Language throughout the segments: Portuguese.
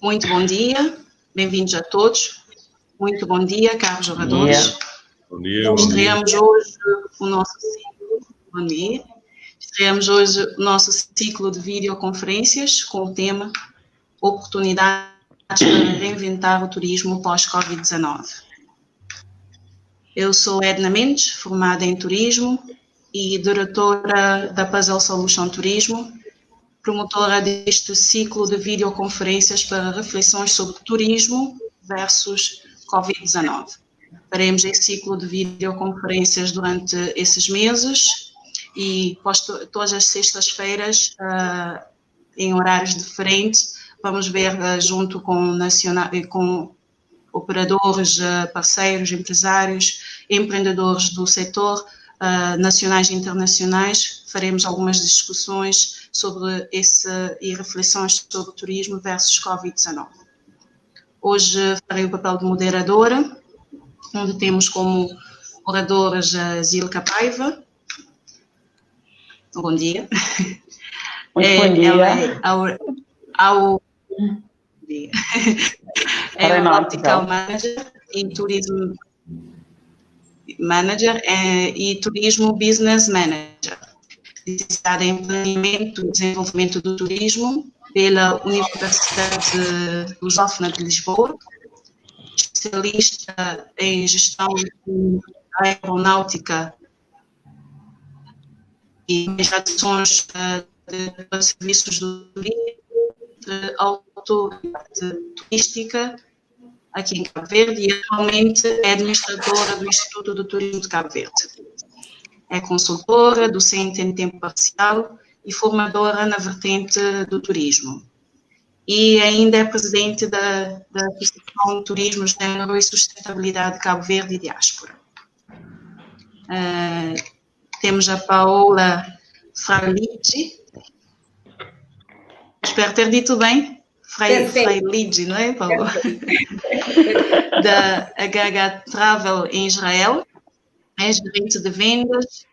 Muito bom dia, bem-vindos a todos. Muito bom dia, caros jogadores. Bom dia. Estreamos hoje o nosso ciclo. Bom dia. Estreamos hoje o nosso ciclo de videoconferências com o tema Oportunidades para reinventar o turismo pós-Covid-19. Eu sou Edna Mendes, formada em turismo e diretora da Puzzle Solution Turismo, promotora deste ciclo de videoconferências para reflexões sobre turismo versus Covid-19. Faremos esse ciclo de videoconferências durante esses meses e todas as sextas-feiras, em horários diferentes, vamos ver junto com operadores, parceiros, empresários, empreendedores do setor, nacionais e internacionais, faremos algumas discussões sobre e reflexões sobre o turismo versus Covid-19. Hoje farei o papel de moderadora, onde temos como oradoras a Zilka Paiva. Bom dia. Muito bom dia. Ela é Aeronautical Manager e Turismo Manager e Turismo Business Manager, licenciada em Planeamento e Desenvolvimento do Turismo pela Universidade Lusófona de Lisboa, especialista em Gestão Aeronáutica e Administrações de Serviços do Turismo, de Autoridade Turística, aqui em Cabo Verde, e atualmente é administradora do Instituto do Turismo de Cabo Verde. É consultora, docente em tempo parcial e formadora na vertente do turismo. E ainda é presidente da Associação Turismo, Gênero e Sustentabilidade de Cabo Verde e Diáspora. Temos a Paola Frailigi. Espero ter dito bem. Frailigi, não é, Paola? Da HH Travel em Israel. É gerente de vendas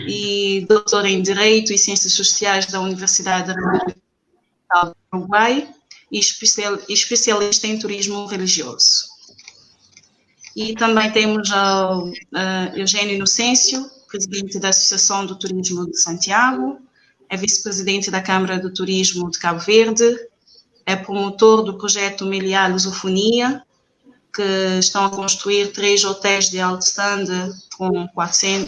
e doutora em Direito e Ciências Sociais da Universidade do Uruguai e especialista em turismo religioso. E também temos o Eugênio Inocêncio, presidente da Associação do Turismo de Santiago, é vice-presidente da Câmara do Turismo de Cabo Verde, é promotor do projeto Meliá Lusofonia, que estão a construir 3 hotéis de alto standard com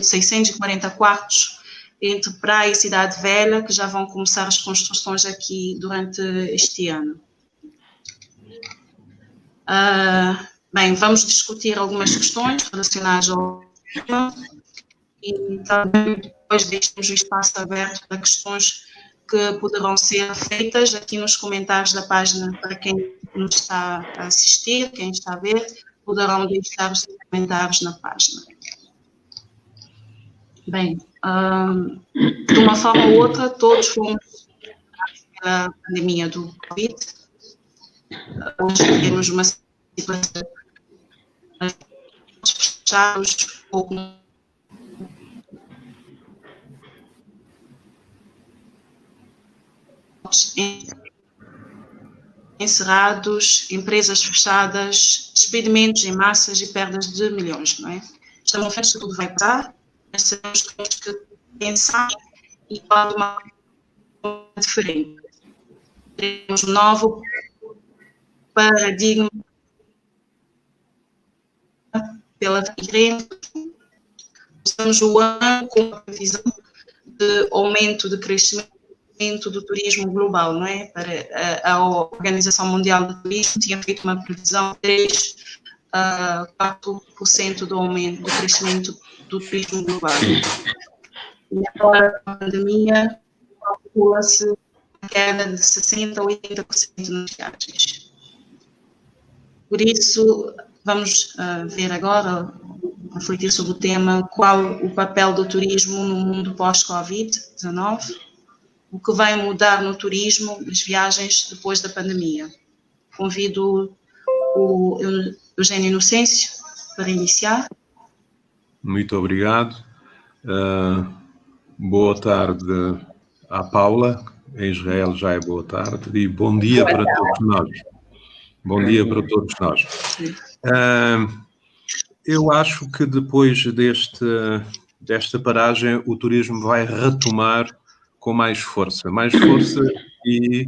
640 quartos entre Praia e Cidade Velha, que já vão começar as construções aqui durante este ano. Bem, vamos discutir algumas questões relacionadas ao tema e também depois deixamos o espaço aberto para questões que poderão ser feitas aqui nos comentários da página para quem nos está a assistir, quem está a ver, poderão deixar os seus comentários na página. Bem, de uma forma ou outra, todos fomos pela pandemia do Covid. Hoje temos uma situação fechados ou encerrados, empresas fechadas, despedimentos em massas e perdas de milhões, não é? Estamos confiantes que tudo vai passar, mas sabemos que temos que pensar e falar de uma forma diferente. Temos um novo paradigma pela frente. Estamos o ano com a previsão de aumento de crescimento do turismo global, não é? Para a Organização Mundial do Turismo tinha feito uma previsão de 3 a 4% do aumento do crescimento do turismo global. E agora, com a pandemia, calcula-se a queda de 60% a 80% nas viagens. Por isso, vamos ver agora, refletir sobre o tema, qual o papel do turismo no mundo pós-Covid-19, o que vai mudar no turismo, nas viagens depois da pandemia. Convido o Eugênio Inocêncio para iniciar. Muito obrigado. Boa tarde à Paula, em Israel já é boa tarde, e bom dia para todos nós. Bom dia para todos nós. Eu acho que depois desta paragem o turismo vai retomar com mais força e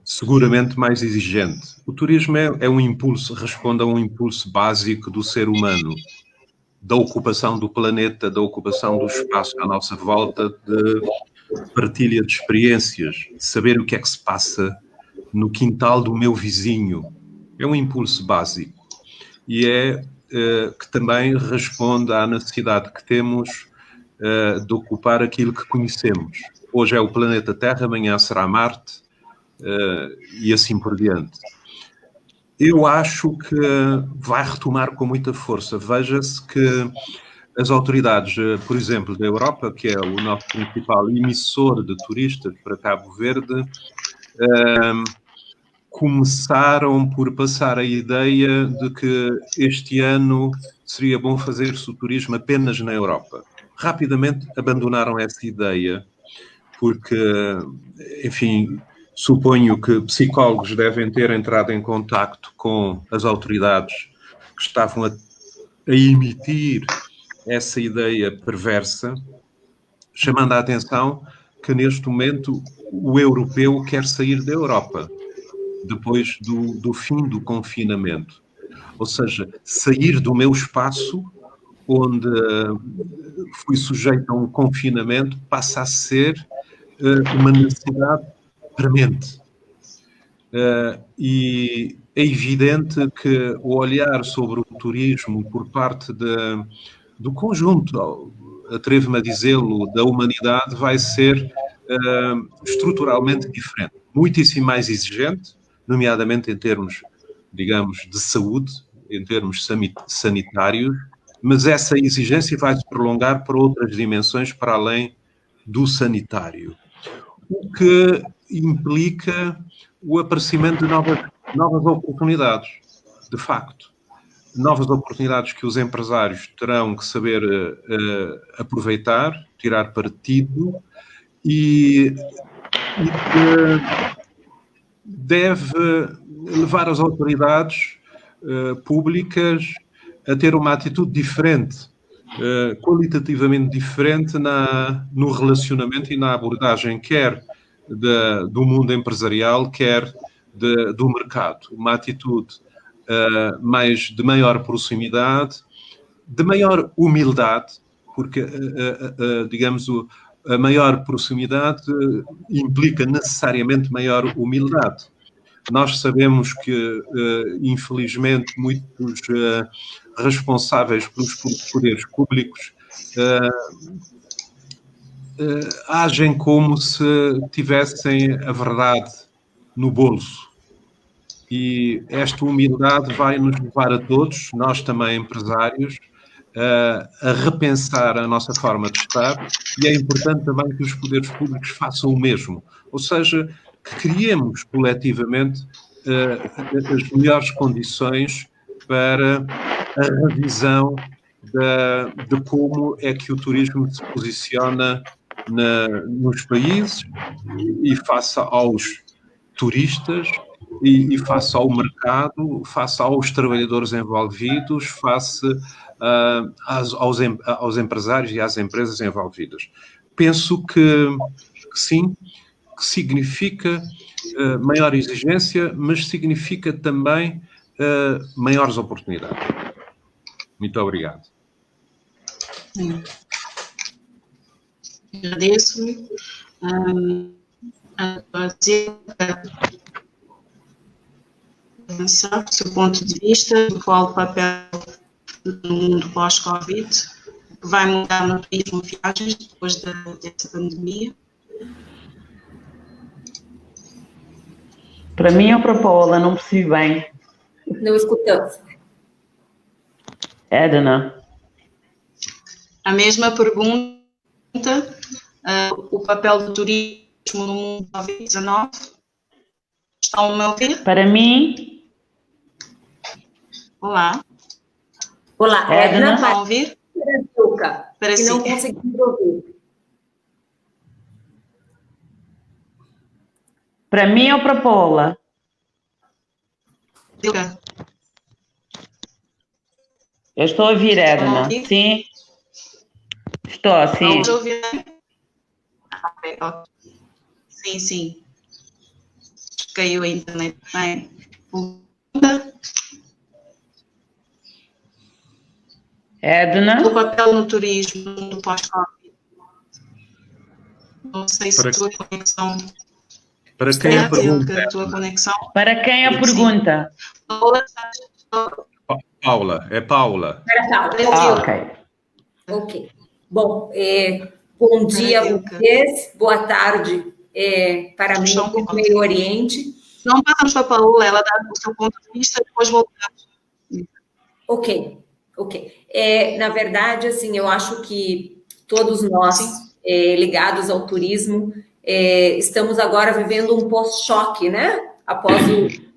seguramente mais exigente. O turismo é um impulso, responde a um impulso básico do ser humano, da ocupação do planeta, da ocupação do espaço à nossa volta, de partilha de experiências, de saber o que é que se passa no quintal do meu vizinho. É um impulso básico e que também responde à necessidade que temos de ocupar aquilo que conhecemos. Hoje é o planeta Terra, amanhã será Marte e assim por diante. Eu acho que vai retomar com muita força. Veja-se que as autoridades, por exemplo, da Europa, que é o nosso principal emissor de turistas para Cabo Verde, começaram por passar a ideia de que este ano seria bom fazer-se o turismo apenas na Europa. Rapidamente abandonaram essa ideia, porque, enfim, suponho que psicólogos devem ter entrado em contacto com as autoridades que estavam a emitir essa ideia perversa, chamando a atenção que neste momento o europeu quer sair da Europa, depois do fim do confinamento. Ou seja, sair do meu espaço, onde fui sujeito a um confinamento, passa a ser uma necessidade premente. E é evidente que o olhar sobre o turismo por parte do conjunto, atrevo-me a dizê-lo, da humanidade, vai ser estruturalmente diferente, muitíssimo mais exigente, nomeadamente em termos, digamos, de saúde, em termos sanitários, mas essa exigência vai se prolongar para outras dimensões para além do sanitário, o que implica o aparecimento de novas oportunidades, de facto. Novas oportunidades que os empresários terão que saber aproveitar, tirar partido e que deve levar as autoridades públicas a ter uma atitude diferente, qualitativamente diferente no relacionamento e na abordagem, quer do mundo empresarial, quer do mercado. Uma atitude mais de maior proximidade, de maior humildade, porque, digamos, a maior proximidade implica necessariamente maior humildade. Nós sabemos que, infelizmente, muitos responsáveis pelos poderes públicos agem como se tivessem a verdade no bolso. E esta humildade vai nos levar a todos, nós também empresários, a repensar a nossa forma de estar, e é importante também que os poderes públicos façam o mesmo. Ou seja, que criemos coletivamente as melhores condições para a revisão de como é que o turismo se posiciona nos países e face aos turistas e face ao mercado, face aos trabalhadores envolvidos, face aos empresários e às empresas envolvidas. Penso que sim, que significa maior exigência, mas significa também maiores oportunidades. Muito obrigado. Agradeço-lhe. Avançar do seu ponto de vista, qual o papel no mundo pós-Covid, que vai mudar no turismo e viagens depois dessa pandemia? Para mim ou para a Paola? Não percebi bem. Não escutamos. Edna. A mesma pergunta, o papel do turismo no mundo Covid-19. Estão a me ouvir? Para mim... Olá. Olá, Edna, estão a ouvir? Para si. Não conseguimos ouvir. Para mim ou para Paula? Diga. Eu estou a ouvir, Edna. Sim? Estou, sim. Vamos ouvir. Ok. Sim, sim. Caiu a internet. Bem. Edna? O papel no turismo do pós-Covid. Não sei se a tua conexão... Para quem a pergunta? A tua conexão... Para quem a pergunta? Paula, é Paula. Para Paula. Ok. Ok. Bom, bom dia a vocês, boa tarde para mim do Meio Oriente. Não passamos para a Paula, ela dá o seu ponto de vista e depois voltamos. Ok. Na verdade, assim, eu acho que todos nós, ligados ao turismo, estamos agora vivendo um pós-choque, né? Após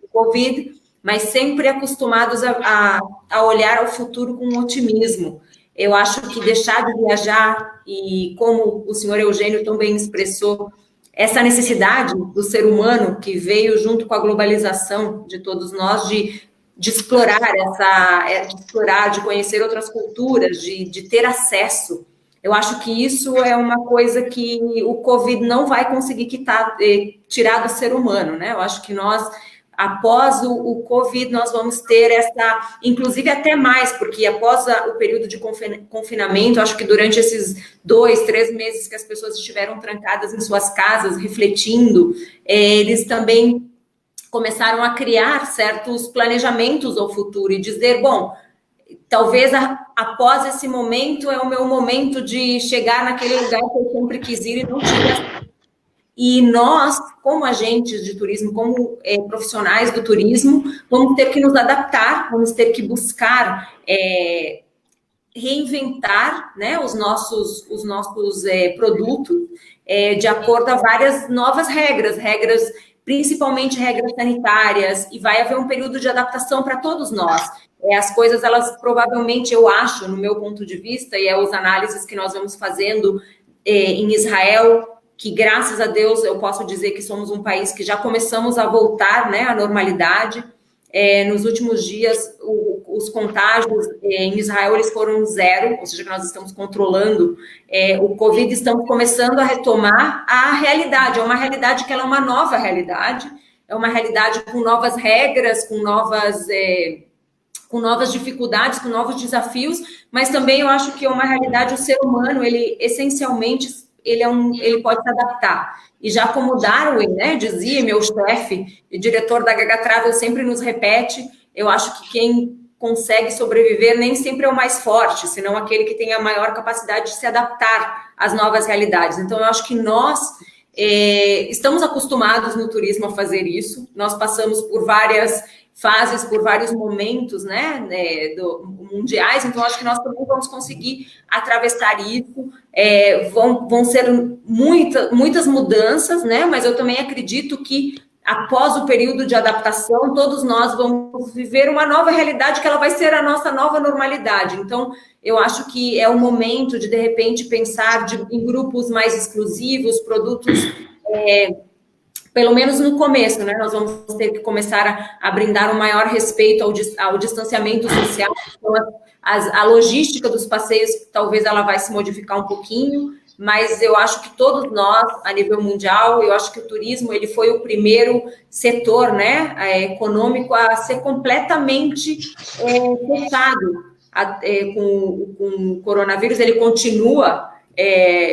o Covid, mas sempre acostumados a olhar ao futuro com otimismo. Eu acho que deixar de viajar, e como o senhor Eugênio também expressou, essa necessidade do ser humano que veio junto com a globalização de todos nós, de explorar de conhecer outras culturas, de ter acesso. Eu acho que isso é uma coisa que o Covid não vai conseguir tirar do ser humano, né? Eu acho que nós, após o Covid, nós vamos ter essa, inclusive até mais, porque após o período de confinamento, acho que durante esses 2, 3 meses que as pessoas estiveram trancadas em suas casas, refletindo, eles também começaram a criar certos planejamentos ao futuro e dizer, bom, talvez após esse momento é o meu momento de chegar naquele lugar que eu sempre quis ir e não tive. E nós, como agentes de turismo, como profissionais do turismo, vamos ter que nos adaptar, vamos ter que buscar reinventar, né, os nossos produtos de acordo a várias novas regras, principalmente regras sanitárias, e vai haver um período de adaptação para todos nós. As coisas, elas provavelmente, eu acho, no meu ponto de vista, e os análises que nós vamos fazendo em Israel, que graças a Deus eu posso dizer que somos um país que já começamos a voltar, né, à normalidade. Nos últimos dias, os contágios em Israel eles foram 0, ou seja, que nós estamos controlando o Covid, estamos começando a retomar a realidade. É uma realidade que ela é uma nova realidade, é uma realidade com novas regras, com novas dificuldades, com novos desafios, mas também eu acho que é uma realidade, o ser humano, ele essencialmente, ele pode se adaptar. E já como Darwin, né, dizia, meu chefe e diretor da Gaga Travel sempre nos repete, eu acho que quem consegue sobreviver nem sempre é o mais forte, senão aquele que tem a maior capacidade de se adaptar às novas realidades. Então, eu acho que nós estamos acostumados no turismo a fazer isso, nós passamos por várias fases, por vários momentos, né, mundiais, então acho que nós também vamos conseguir atravessar isso, vão ser muitas mudanças, né, mas eu também acredito que após o período de adaptação, todos nós vamos viver uma nova realidade que ela vai ser a nossa nova normalidade. Então, eu acho que é o momento de repente, pensar em grupos mais exclusivos, produtos... pelo menos no começo, né, nós vamos ter que começar a brindar um maior respeito ao distanciamento social. Então, a logística dos passeios, talvez ela vai se modificar um pouquinho, mas eu acho que todos nós, a nível mundial, eu acho que o turismo, ele foi o primeiro setor, né, econômico a ser completamente fechado. Com o coronavírus, ele continua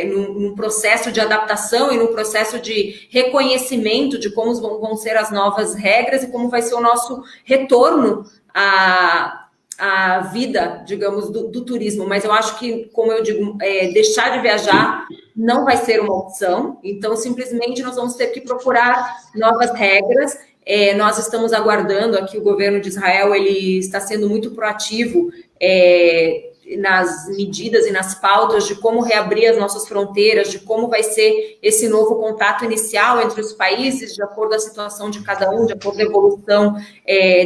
num processo de adaptação e num processo de reconhecimento de como vão ser as novas regras e como vai ser o nosso retorno à vida, digamos, do turismo. Mas eu acho que, como eu digo, deixar de viajar não vai ser uma opção, então simplesmente nós vamos ter que procurar novas regras. Nós estamos aguardando aqui, o governo de Israel, ele está sendo muito proativo nas medidas e nas pautas de como reabrir as nossas fronteiras, de como vai ser esse novo contato inicial entre os países, de acordo com a situação de cada um, de acordo com a evolução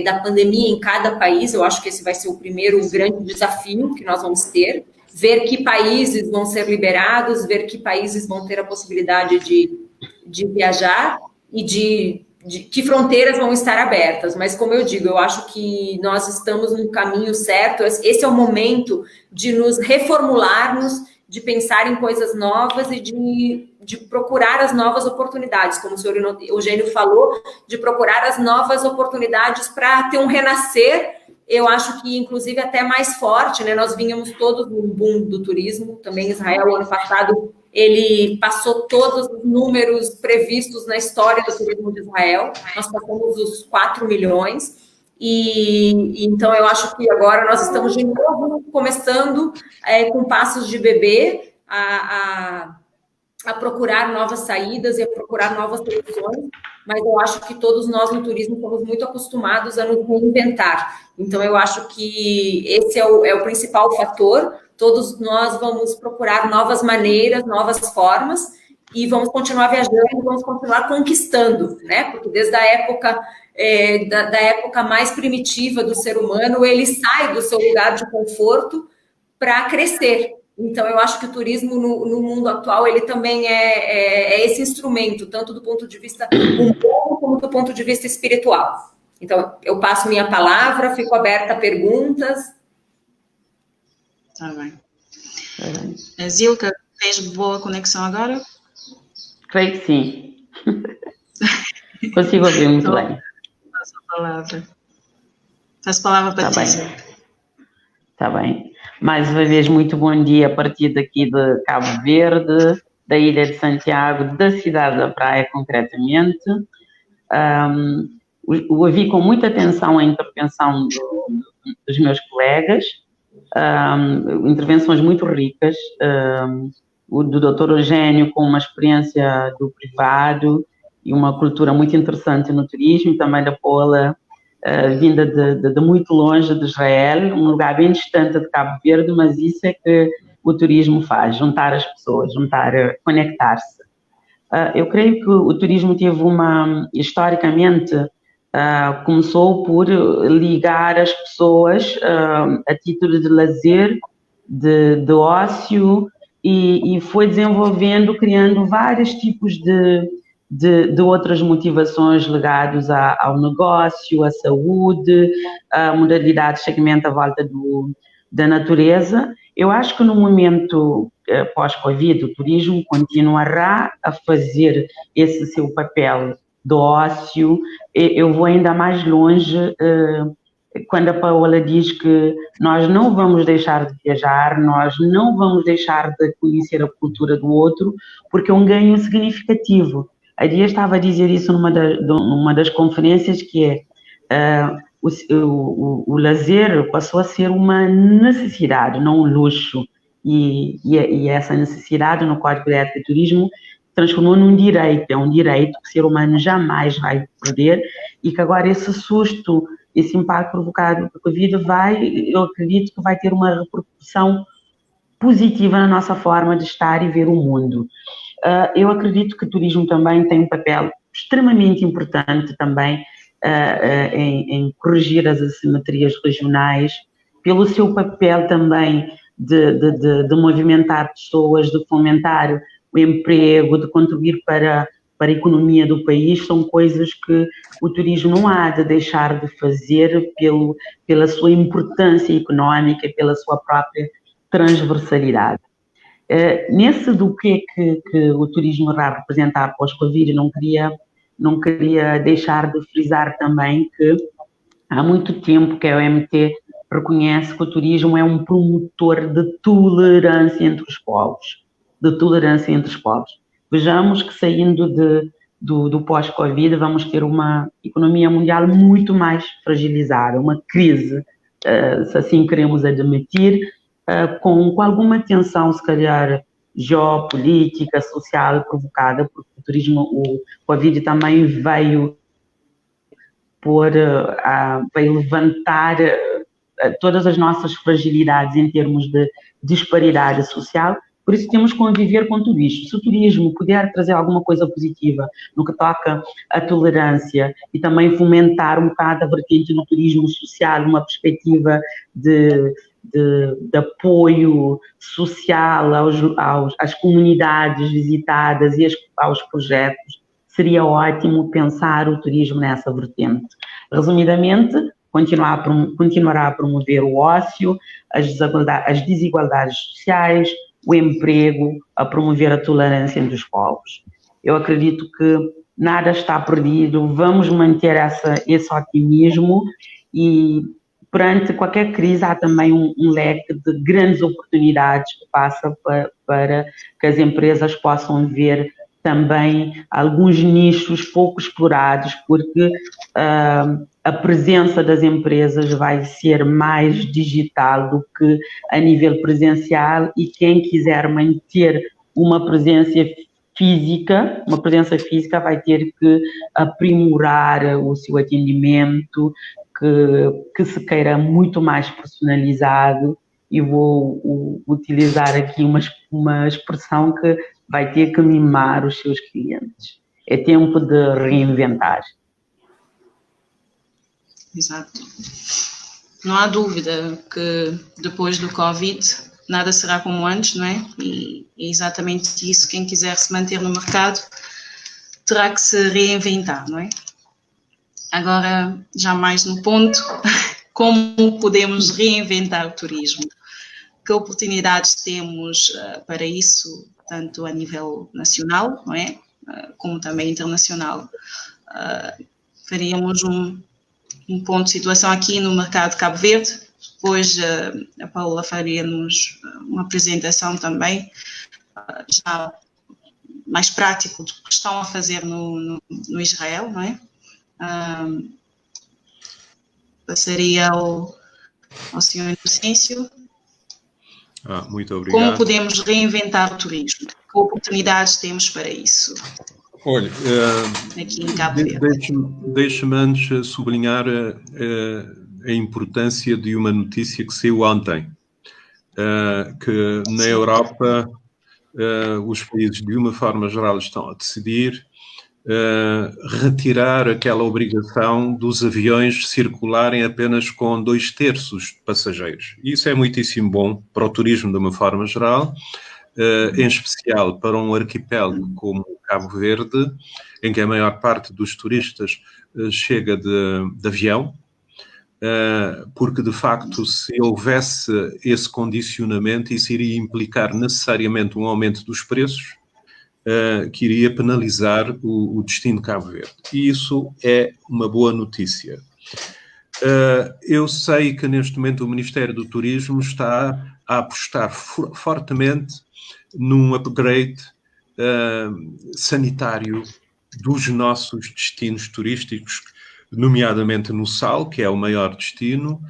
da pandemia em cada país. Eu acho que esse vai ser o primeiro grande desafio que nós vamos ter, ver que países vão ser liberados, ver que países vão ter a possibilidade de viajar. e de que fronteiras vão estar abertas, mas como eu digo, eu acho que nós estamos no caminho certo, esse é o momento de nos reformularmos, de pensar em coisas novas e de procurar as novas oportunidades, como o senhor Eugênio falou, de procurar as novas oportunidades para ter um renascer, eu acho que inclusive até mais forte, né? Nós vínhamos todos no boom do turismo, também Israel, ano passado, ele passou todos os números previstos na história do turismo de Israel, nós passamos os 4 milhões, e então eu acho que agora nós estamos de novo começando com passos de bebê a procurar novas saídas e a procurar novas soluções, mas eu acho que todos nós no turismo estamos muito acostumados a nos reinventar. Então eu acho que esse é o principal fator. Todos nós vamos procurar novas maneiras, novas formas, e vamos continuar viajando, vamos continuar conquistando, né? Porque desde a época, da época mais primitiva do ser humano, ele sai do seu lugar de conforto para crescer. Então, eu acho que o turismo no mundo atual, ele também é esse instrumento, tanto do ponto de vista humano, como do ponto de vista espiritual. Então, eu passo minha palavra, fico aberta a perguntas. Está bem. Zilka, tens boa conexão agora? Creio que sim. Consigo ouvir muito bem. Passo a palavra. Passo a palavra para ti, Zilka. Está bem. Mais uma vez, muito bom dia a partir daqui de Cabo Verde, da Ilha de Santiago, da cidade da Praia, concretamente. Ouvi com muita atenção a intervenção dos meus colegas, intervenções muito ricas, o do Dr. Eugênio com uma experiência do privado e uma cultura muito interessante no turismo, também da Paula, vinda de muito longe de Israel, um lugar bem distante de Cabo Verde, mas isso é que o turismo faz, juntar as pessoas, conectar-se. Eu creio que o turismo teve historicamente, começou por ligar as pessoas a título de lazer, de ócio, e foi desenvolvendo, criando vários tipos de outras motivações ligadas ao negócio, à saúde, a modalidade de segmento à volta da natureza. Eu acho que no momento pós-Covid, o turismo continuará a fazer esse seu papel do ócio. Eu vou ainda mais longe quando a Paola diz que nós não vamos deixar de viajar, nós não vamos deixar de conhecer a cultura do outro, porque é um ganho significativo. A Dia estava a dizer isso numa das conferências, que o lazer passou a ser uma necessidade, não um luxo, e essa necessidade no Código de Ética e Turismo transformou num direito, é um direito que o ser humano jamais vai perder, e que agora esse susto, esse impacto provocado pela Covid eu acredito que vai ter uma repercussão positiva na nossa forma de estar e ver o mundo. Eu acredito que o turismo também tem um papel extremamente importante também em corrigir as assimetrias regionais, pelo seu papel também de movimentar pessoas, de fomentar o emprego, de contribuir para a economia do país. São coisas que o turismo não há de deixar de fazer pela sua importância económica e pela sua própria transversalidade. Nesse do que o turismo irá representar pós-Covid, não queria deixar de frisar também que há muito tempo que a OMT reconhece que o turismo é um promotor de tolerância entre os povos, Vejamos que saindo do pós-Covid vamos ter uma economia mundial muito mais fragilizada, uma crise, se assim queremos admitir, com alguma tensão, se calhar, geopolítica, social, provocada, porque o turismo, o Covid também veio levantar todas as nossas fragilidades em termos de disparidade social. Por isso temos que conviver com tudo isto. Se o turismo puder trazer alguma coisa positiva no que toca à tolerância e também fomentar um bocado a vertente do turismo social, uma perspectiva de apoio social às comunidades visitadas e aos projetos, seria ótimo pensar o turismo nessa vertente. Resumidamente, continuará a promover o ócio, as desigualdades sociais, o emprego, a promover a tolerância entre os povos. Eu acredito que nada está perdido, vamos manter esse otimismo e perante qualquer crise há também um leque de grandes oportunidades que passa para que as empresas possam ver também alguns nichos pouco explorados, porque a presença das empresas vai ser mais digital do que a nível presencial e quem quiser manter uma presença física vai ter que aprimorar o seu atendimento, que se queira muito mais personalizado, e vou utilizar aqui uma expressão que vai ter que mimar os seus clientes. É tempo de reinventar. Exato. Não há dúvida que depois do Covid nada será como antes, não é? E é exatamente isso. Quem quiser se manter no mercado terá que se reinventar, não é? Agora, já mais no ponto, como podemos reinventar o turismo? Que oportunidades temos para isso, tanto a nível nacional, não é? Como também internacional? Faríamos um ponto de situação aqui no mercado de Cabo Verde. Depois a Paula faria-nos uma apresentação também, já mais prático do que estão a fazer no Israel, não é? Passaria ao senhor Inocêncio. Muito obrigado. Como podemos reinventar o turismo? Que oportunidades temos para isso? Olha, aqui em Cabo Verde. Deixe-me antes sublinhar a importância de uma notícia que saiu ontem, que na Europa os países, de uma forma geral, estão a decidir retirar aquela obrigação dos aviões circularem apenas com 2/3 de passageiros. Isso é muitíssimo bom para o turismo de uma forma geral, em especial para um arquipélago como Cabo Verde, em que a maior parte dos turistas chega de avião, porque de facto se houvesse esse condicionamento, isso iria implicar necessariamente um aumento dos preços, que iria penalizar o destino de Cabo Verde. E isso é uma boa notícia. Eu sei que neste momento o Ministério do Turismo está a apostar fortemente num upgrade sanitário dos nossos destinos turísticos, nomeadamente no Sal, que é o maior destino,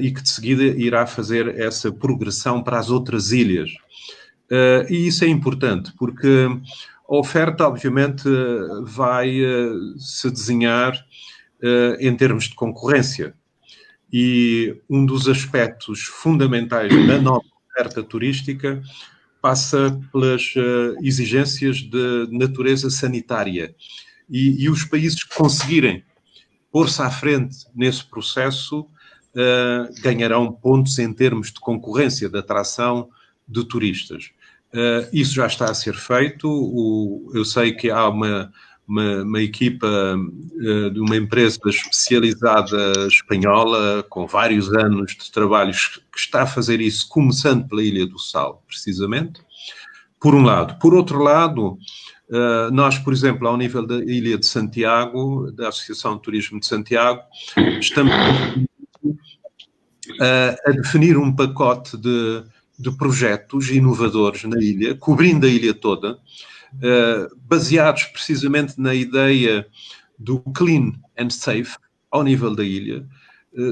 e que de seguida irá fazer essa progressão para as outras ilhas. E isso é importante, porque a oferta, obviamente, vai se desenhar em termos de concorrência. E um dos aspectos fundamentais da nova oferta turística passa pelas exigências de natureza sanitária. E os países que conseguirem pôr-se à frente nesse processo ganharão pontos em termos de concorrência, de atração de turistas. Isso já está a ser feito. Eu sei que há uma equipa de uma empresa especializada espanhola, com vários anos de trabalhos, que está a fazer isso, começando pela Ilha do Sal, precisamente, por um lado. Por outro lado, nós, por exemplo, ao nível da Ilha de Santiago, da Associação de Turismo de Santiago, estamos a definir um pacote de projetos inovadores na ilha, cobrindo a ilha toda, baseados precisamente na ideia do clean and safe ao nível da ilha,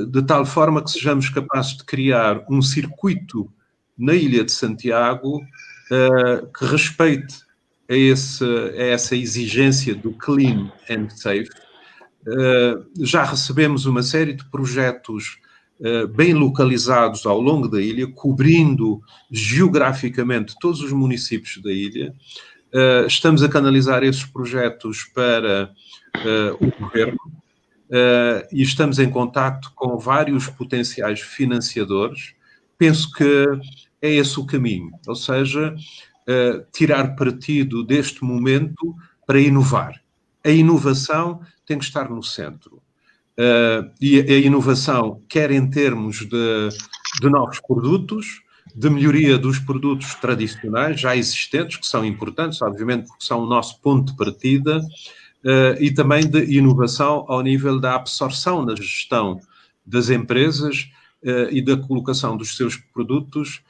de tal forma que sejamos capazes de criar um circuito na Ilha de Santiago que respeite a essa exigência do clean and safe. Já recebemos uma série de projetos bem localizados ao longo da ilha, cobrindo geograficamente todos os municípios da ilha. Estamos a canalizar esses projetos para o governo e estamos em contacto com vários potenciais financiadores. Penso que é esse o caminho, ou seja, tirar partido deste momento para inovar. a inovação tem que estar no centro. E a inovação, quer em termos de novos produtos, de melhoria dos produtos tradicionais já existentes, que são importantes, obviamente, porque são o nosso ponto de partida, e também de inovação ao nível da absorção da gestão das empresas e da colocação dos seus produtos,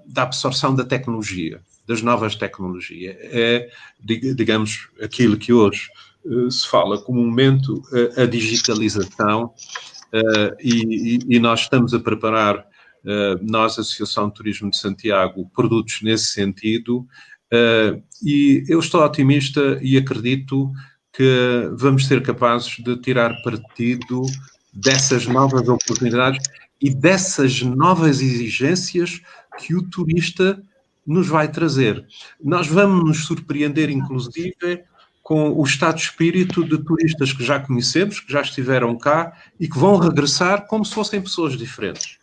da absorção da tecnologia, das novas tecnologias. É, digamos, aquilo que hoje se fala comumente, a digitalização, e nós estamos a preparar, nós, a Associação de Turismo de Santiago, produtos nesse sentido, e eu estou otimista e acredito que vamos ser capazes de tirar partido dessas novas oportunidades e dessas novas exigências que o turista nos vai trazer. Nós vamos nos surpreender, inclusive, com o estado de espírito de turistas que já conhecemos, que já estiveram cá e que vão regressar como se fossem pessoas diferentes.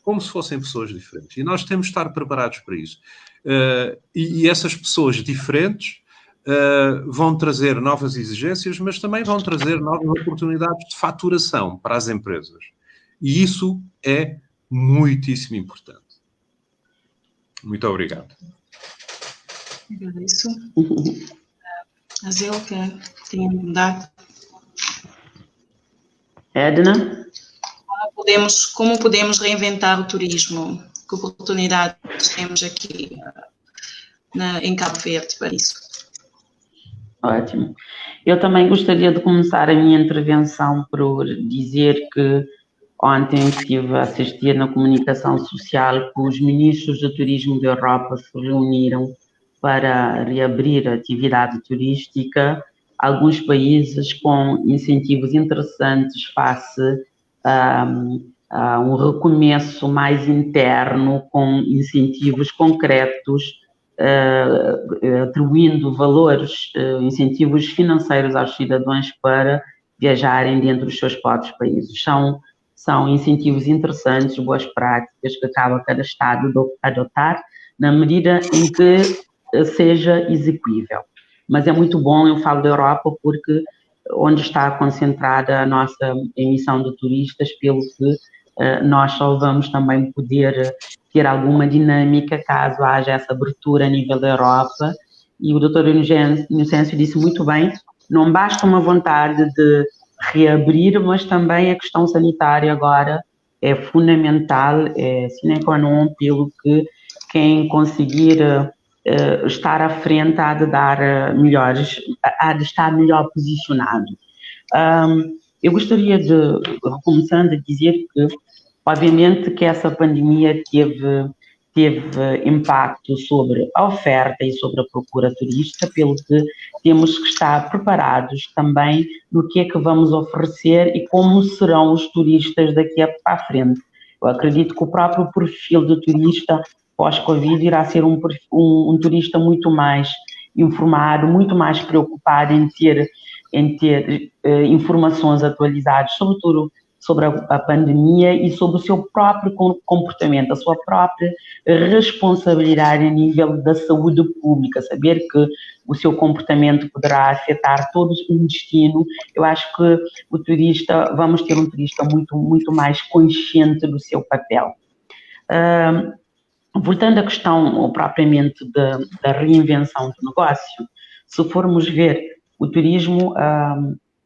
Como se fossem pessoas diferentes. E nós temos de estar preparados para isso. E essas pessoas diferentes vão trazer novas exigências, mas também vão trazer novas oportunidades de faturação para as empresas. E isso é muitíssimo importante. Muito obrigado. Agradeço. Azilka, tinha mudado. Edna? Como podemos reinventar o turismo? Que oportunidades temos aqui em Cabo Verde para isso? Ótimo. Eu também gostaria de começar a minha intervenção por dizer que ontem estive a assistir na comunicação social que os ministros do turismo da Europa se reuniram para reabrir a atividade turística, alguns países com incentivos interessantes face a um recomeço mais interno, com incentivos concretos, atribuindo valores, incentivos financeiros aos cidadãos para viajarem dentro dos seus próprios países. São incentivos interessantes, boas práticas que acaba cada Estado adotar, na medida em que seja execuível. Mas é muito bom, eu falo da Europa, porque onde está concentrada a nossa emissão de turistas, pelo que nós só vamos também poder ter alguma dinâmica caso haja essa abertura a nível da Europa. E o Dr. Inocêncio disse muito bem, não basta uma vontade de reabrir, mas também a questão sanitária agora é fundamental, é sine qua non, pelo que quem conseguir estar à frente há de dar melhores, há de estar melhor posicionado. Eu gostaria de, começando a dizer que, obviamente, que essa pandemia teve impacto sobre a oferta e sobre a procura turística, pelo que temos que estar preparados também no que é que vamos oferecer e como serão os turistas daqui para a frente. Eu acredito que o próprio perfil do turista pós-Covid irá ser um turista muito mais informado, muito mais preocupado em ter informações atualizadas, sobretudo sobre a pandemia e sobre o seu próprio comportamento, a sua própria responsabilidade a nível da saúde pública, saber que o seu comportamento poderá afetar todo um destino. Eu acho que vamos ter um turista muito, muito mais consciente do seu papel. Voltando à questão propriamente da reinvenção do negócio, se formos ver, o turismo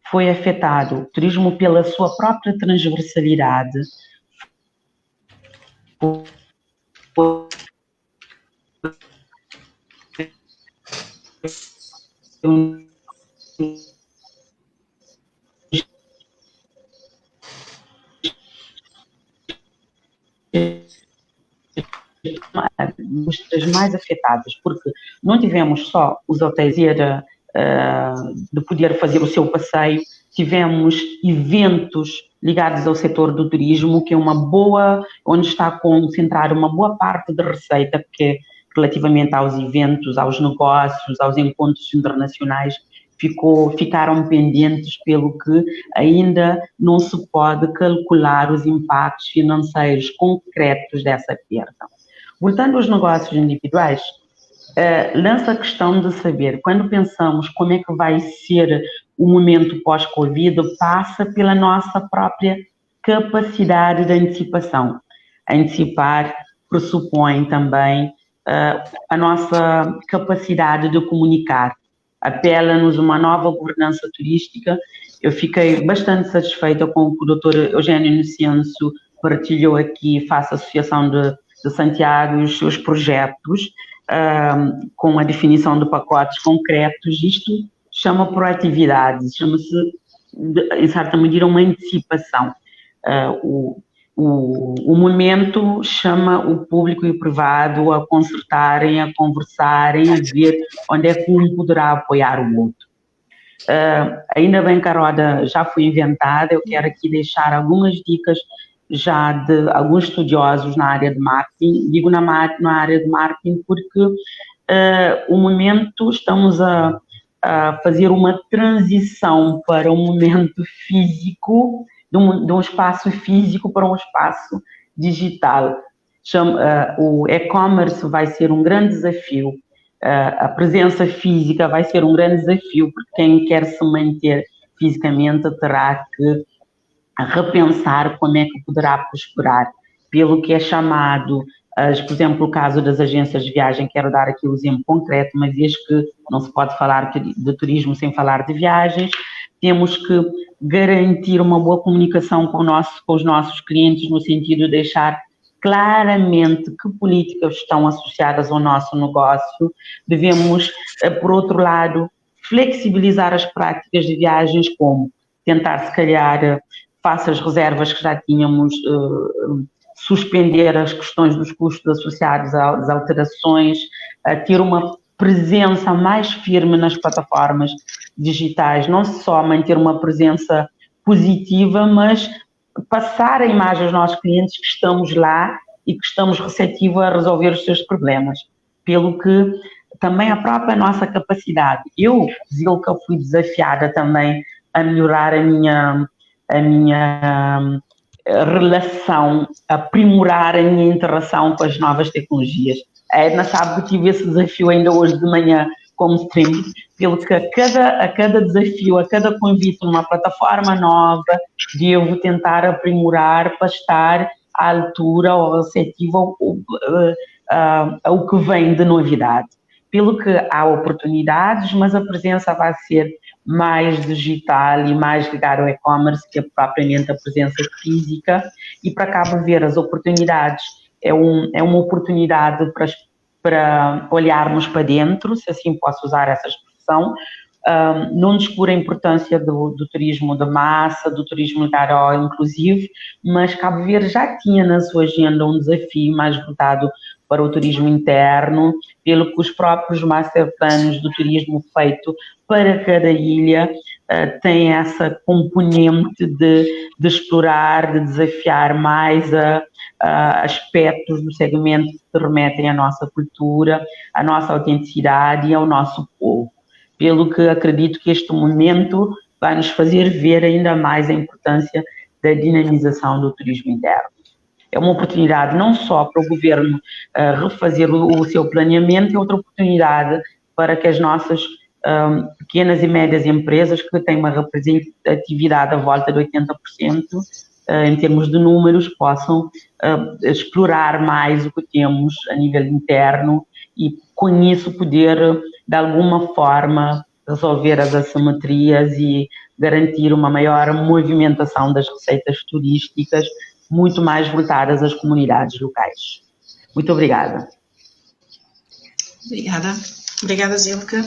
foi afetado, o turismo pela sua própria transversalidade, indústrias mais afetadas, porque não tivemos só os hotéis de poder fazer o seu passeio, tivemos eventos ligados ao setor do turismo, que é onde está concentrada uma boa parte da receita, que é relativamente aos eventos, aos negócios, aos encontros internacionais, ficaram pendentes, pelo que ainda não se pode calcular os impactos financeiros concretos dessa perda. Voltando aos negócios individuais, lança a questão de saber, quando pensamos como é que vai ser o momento pós-Covid, passa pela nossa própria capacidade de antecipação. Antecipar pressupõe também a nossa capacidade de comunicar. Apela-nos uma nova governança turística. Eu fiquei bastante satisfeita com o que o Dr. Eugênio Inocencio partilhou aqui, face à Associação de Santiago e os seus projetos, com a definição de pacotes concretos. Isto chama proatividade, chama-se, em certa medida, uma antecipação. O momento chama o público e o privado a concertarem, a conversarem, a ver onde é que um poderá apoiar o outro. Ainda bem que a roda já foi inventada, eu quero aqui deixar algumas dicas já de alguns estudiosos na área de marketing. Digo na área de marketing porque o momento estamos a fazer uma transição para um momento físico, de um espaço físico para um espaço digital. O e-commerce vai ser um grande desafio, a presença física vai ser um grande desafio, porque quem quer se manter fisicamente terá que repensar como é que poderá prosperar, pelo que é chamado, por exemplo, o caso das agências de viagem. Quero dar aqui um exemplo concreto, uma vez que não se pode falar de turismo sem falar de viagens. Temos que garantir uma boa comunicação com os nossos clientes, no sentido de deixar claramente que políticas estão associadas ao nosso negócio. Devemos, por outro lado, flexibilizar as práticas de viagens, como tentar, se calhar, face às reservas que já tínhamos, suspender as questões dos custos associados às alterações, ter uma presença mais firme nas plataformas digitais, não só manter uma presença positiva, mas passar a imagem aos nossos clientes que estamos lá e que estamos receptivos a resolver os seus problemas, pelo que também a própria nossa capacidade. Eu, Zilka, fui desafiada também a melhorar a minha relação, aprimorar a minha interação com as novas tecnologias. A Edna sabe que tive esse desafio ainda hoje de manhã como stream, pelo que a cada desafio, a cada convite numa plataforma nova, devo tentar aprimorar para estar à altura ou receptivo ao que vem de novidade. Pelo que há oportunidades, mas a presença vai ser mais digital e mais ligada ao e-commerce que propriamente a presença física. E para Cabo Verde, as oportunidades é uma oportunidade para olharmos para dentro, se assim posso usar essa expressão. Não descura a importância do turismo de massa, do turismo ligado ao inclusivo, mas Cabo Verde já tinha na sua agenda um desafio mais voltado para o turismo interno, pelo que os próprios master planos do turismo feito para cada ilha têm essa componente de explorar, de desafiar mais aspectos do segmento que remetem à nossa cultura, à nossa autenticidade e ao nosso povo. Pelo que acredito que este momento vai nos fazer ver ainda mais a importância da dinamização do turismo interno. É uma oportunidade não só para o governo refazer o seu planeamento, é outra oportunidade para que as nossas pequenas e médias empresas, que têm uma representatividade à volta de 80%, em termos de números, possam explorar mais o que temos a nível interno e, com isso, poder, de alguma forma, resolver as assimetrias e garantir uma maior movimentação das receitas turísticas, muito mais voltadas às comunidades locais. Muito obrigada. Obrigada, Zilka.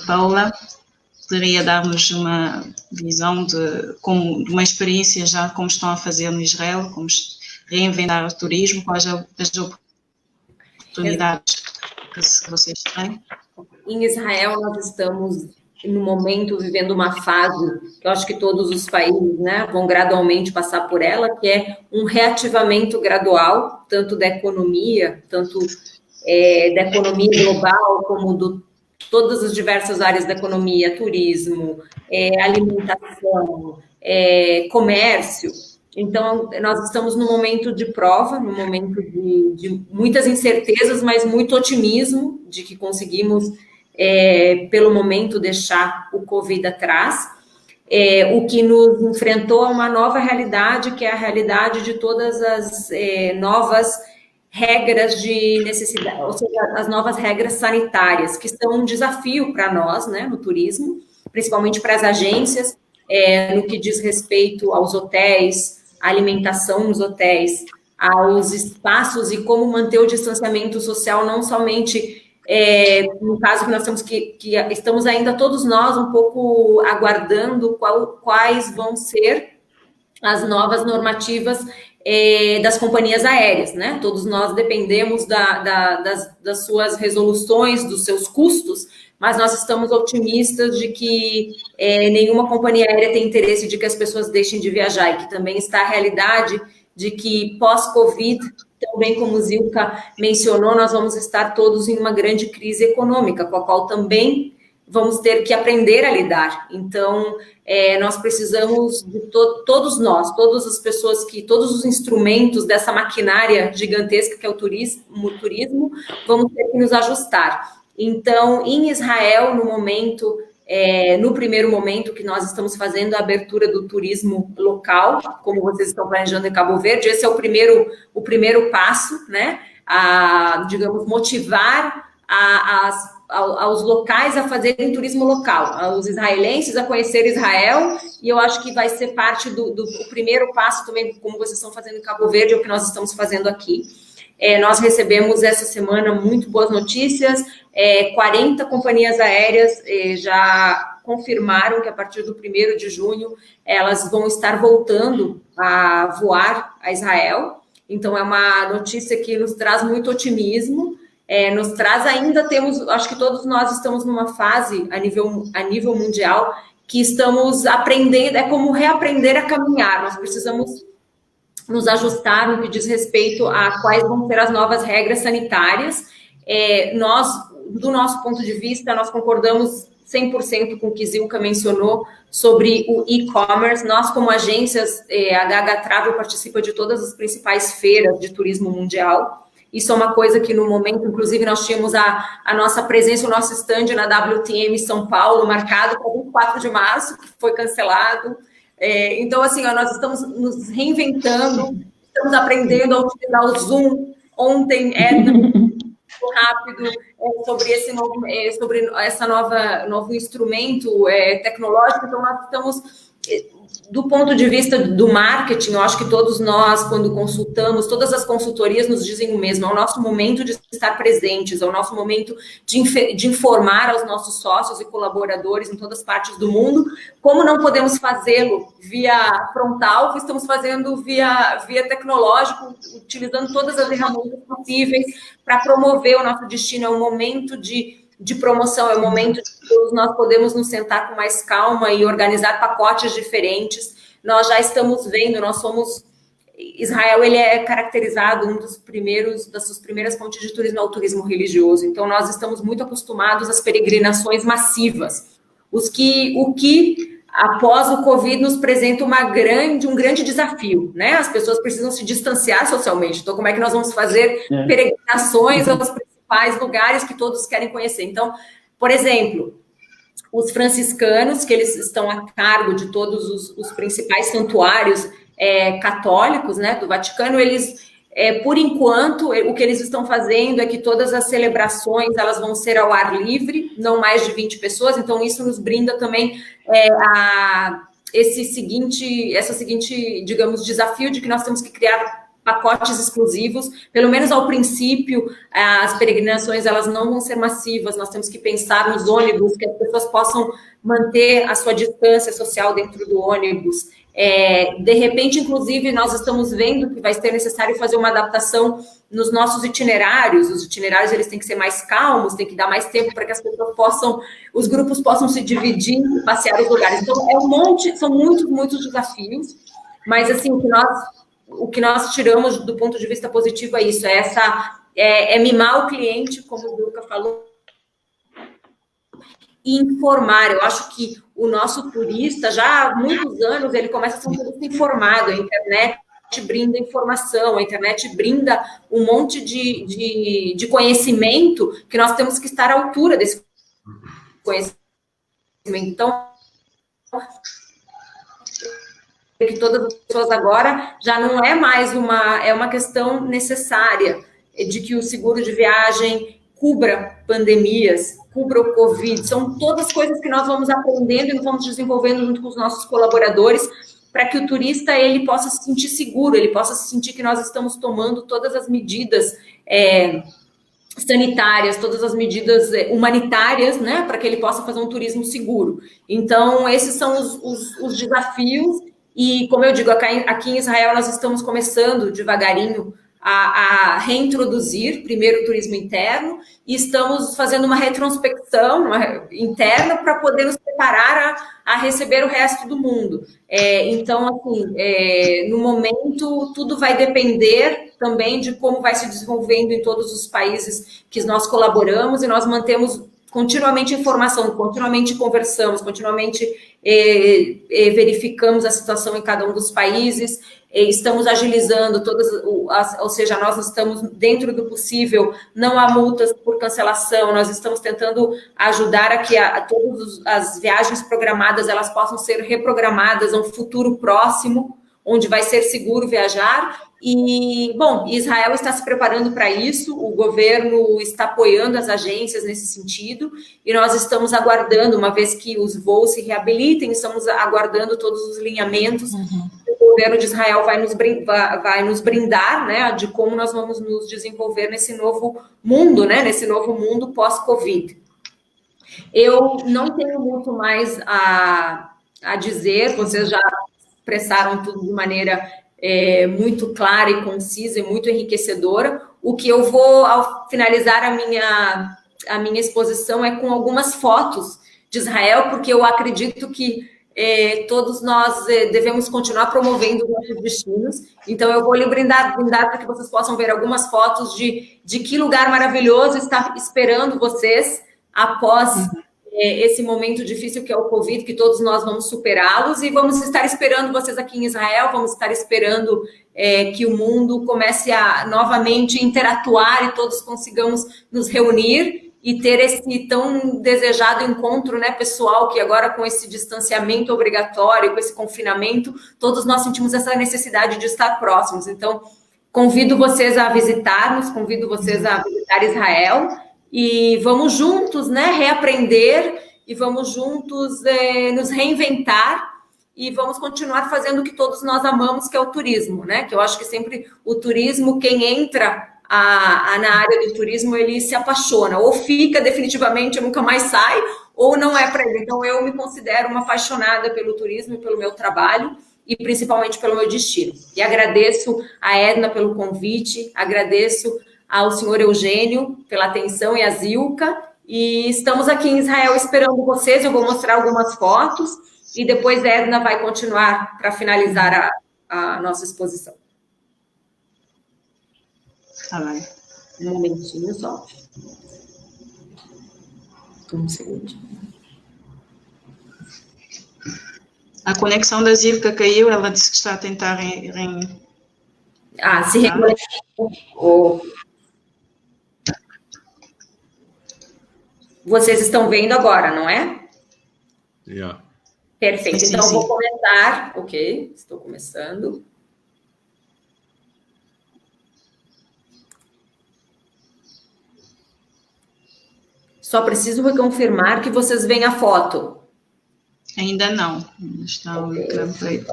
Paula, poderia dar-nos uma visão de uma experiência já, como estão a fazer no Israel, como reinventar o turismo, quais as oportunidades que vocês têm? Em Israel, nós estamos, no momento, vivendo uma fase que eu acho que todos os países, né, vão gradualmente passar por ela, que é um reativamento gradual, tanto da economia, da economia global, como todas as diversas áreas da economia, turismo, alimentação, comércio. Então, nós estamos num momento de prova, num momento de muitas incertezas, mas muito otimismo de que conseguimos, pelo momento, deixar o Covid atrás. O que nos enfrentou a uma nova realidade, que é a realidade de todas as novas regras de necessidade, ou seja, as novas regras sanitárias, que são um desafio para nós, né, no turismo, principalmente para as agências, no que diz respeito aos hotéis, à alimentação nos hotéis, aos espaços e como manter o distanciamento social, não somente no caso que nós temos que estamos ainda todos nós um pouco aguardando quais vão ser as novas normativas das companhias aéreas, né? Todos nós dependemos das suas resoluções, dos seus custos, mas nós estamos otimistas de que nenhuma companhia aérea tem interesse de que as pessoas deixem de viajar, e que também está a realidade de que pós-Covid, também como o Zilka mencionou, nós vamos estar todos em uma grande crise econômica, com a qual também vamos ter que aprender a lidar. Então, nós precisamos de todos nós, todas as pessoas todos os instrumentos dessa maquinária gigantesca que é o turismo, vamos ter que nos ajustar. Então, em Israel, no primeiro momento que nós estamos fazendo a abertura do turismo local, como vocês estão planejando em Cabo Verde, esse é o primeiro passo, né? Digamos, motivar aos locais a fazerem turismo local, aos israelenses a conhecer Israel, e eu acho que vai ser parte do primeiro passo também, como vocês estão fazendo em Cabo Verde, é o que nós estamos fazendo aqui. Nós recebemos essa semana muito boas notícias, 40 companhias aéreas já confirmaram que a partir do 1º de junho elas vão estar voltando a voar a Israel, então é uma notícia que nos traz muito otimismo, nos traz acho que todos nós estamos numa fase a nível mundial que estamos aprendendo, é como reaprender a caminhar, nós precisamos nos ajustar no que diz respeito a quais vão ser as novas regras sanitárias. Nós, do nosso ponto de vista, nós concordamos 100% com o que Zilka mencionou sobre o e-commerce. Nós, como agências, a HH Travel participa de todas as principais feiras de turismo mundial. Isso é uma coisa que, no momento, inclusive, nós tínhamos a nossa presença, o nosso stand na WTM São Paulo, marcado para 24 de março, que foi cancelado. Então, assim, nós estamos nos reinventando, estamos aprendendo a utilizar o Zoom. Ontem, rápido, sobre esse novo instrumento tecnológico. Então, nós estamos, do ponto de vista do marketing, eu acho que todos nós, quando consultamos, todas as consultorias nos dizem o mesmo, é o nosso momento de estar presentes, é o nosso momento de informar aos nossos sócios e colaboradores em todas as partes do mundo. Como não podemos fazê-lo via frontal, estamos fazendo via tecnológico, utilizando todas as ferramentas possíveis para promover o nosso destino. É um momento de promoção, é o momento de todos nós podemos nos sentar com mais calma e organizar pacotes diferentes. Nós já estamos vendo, Israel, ele é caracterizado, das suas primeiras fontes de turismo é o turismo religioso. Então, nós estamos muito acostumados às peregrinações massivas. O que após o Covid, nos apresenta um grande desafio, né? As pessoas precisam se distanciar socialmente. Então, como é que nós vamos fazer peregrinações aos principais lugares que todos querem conhecer? Então, por exemplo, os franciscanos, que eles estão a cargo de todos os principais santuários católicos, né, do Vaticano, eles, por enquanto, o que eles estão fazendo é que todas as celebrações, elas vão ser ao ar livre, não mais de 20 pessoas, então isso nos brinda também esse seguinte, digamos, desafio de que nós temos que criar pacotes exclusivos, pelo menos ao princípio, as peregrinações, elas não vão ser massivas, nós temos que pensar nos ônibus, que as pessoas possam manter a sua distância social dentro do ônibus. De repente, inclusive, nós estamos vendo que vai ser necessário fazer uma adaptação nos nossos itinerários. Os itinerários, eles têm que ser mais calmos, tem que dar mais tempo para que as pessoas os grupos possam se dividir e passear os lugares. Então, são muitos desafios, mas, assim, o que nós tiramos do ponto de vista positivo é isso, é mimar o cliente, como o Zilka falou, e informar. Eu acho que o nosso turista, já há muitos anos, ele começa a ser um turista informado, a internet brinda informação, a internet brinda um monte de conhecimento que nós temos que estar à altura desse conhecimento. Então, que todas as pessoas agora já não é mais uma questão necessária de que o seguro de viagem cubra pandemias, cubra o Covid, são todas coisas que nós vamos aprendendo e vamos desenvolvendo junto com os nossos colaboradores para que o turista ele possa se sentir seguro, ele possa se sentir que nós estamos tomando todas as medidas sanitárias, todas as medidas humanitárias, né, para que ele possa fazer um turismo seguro. Então, esses são os desafios e, como eu digo, aqui em Israel nós estamos começando devagarinho a reintroduzir primeiro o turismo interno e estamos fazendo uma retrospecção interna para poder nos preparar a receber o resto do mundo. Então, assim, no momento, tudo vai depender também de como vai se desenvolvendo em todos os países que nós colaboramos e nós mantemos continuamente informação, continuamente conversamos, continuamente verificamos a situação em cada um dos países, estamos agilizando ou seja, nós estamos dentro do possível, não há multas por cancelação, nós estamos tentando ajudar a que todas as viagens programadas, elas possam ser reprogramadas a um futuro próximo, onde vai ser seguro viajar. E, bom, Israel está se preparando para isso, o governo está apoiando as agências nesse sentido, e nós estamos aguardando, uma vez que os voos se reabilitem, estamos aguardando todos os lineamentos que o governo de Israel vai nos brindar, né, de como nós vamos nos desenvolver nesse novo mundo, né, nesse novo mundo pós-Covid. Eu não tenho muito mais a dizer, vocês já expressaram tudo de maneira muito clara e concisa e muito enriquecedora. O que eu vou, ao finalizar a minha exposição, é com algumas fotos de Israel, porque eu acredito que todos nós devemos continuar promovendo os nossos destinos. Então, eu vou lhe brindar para que vocês possam ver algumas fotos de que lugar maravilhoso está esperando vocês após esse momento difícil que é o Covid, que todos nós vamos superá-los e vamos estar esperando vocês aqui em Israel, vamos estar esperando que o mundo comece a novamente interatuar e todos consigamos nos reunir e ter esse tão desejado encontro, né, pessoal, que agora com esse distanciamento obrigatório, com esse confinamento, todos nós sentimos essa necessidade de estar próximos. Então, convido vocês a visitar-nos, convido vocês a visitar Israel, e vamos juntos, né, reaprender e vamos juntos nos reinventar e vamos continuar fazendo o que todos nós amamos, que é o turismo, né? Que eu acho que sempre o turismo, quem entra na área do turismo, ele se apaixona, ou fica definitivamente, nunca mais sai, ou não é para ele. Então, eu me considero uma apaixonada pelo turismo e pelo meu trabalho, e principalmente pelo meu destino. E agradeço a Edna pelo convite, agradeço ao senhor Eugênio pela atenção e a Zilka, e estamos aqui em Israel esperando vocês. Eu vou mostrar algumas fotos e depois a Edna vai continuar para finalizar a nossa exposição. Tá bem. Um momentinho só. Um segundinho. A conexão da Zilka caiu, ela disse que está a tentar se reconectou. Vocês estão vendo agora, não é? Yeah. Perfeito. Sim, então, sim. eu vou começar. Ok, estou começando. Só preciso reconfirmar que vocês veem a foto. Ainda não. Está o ecrã preto.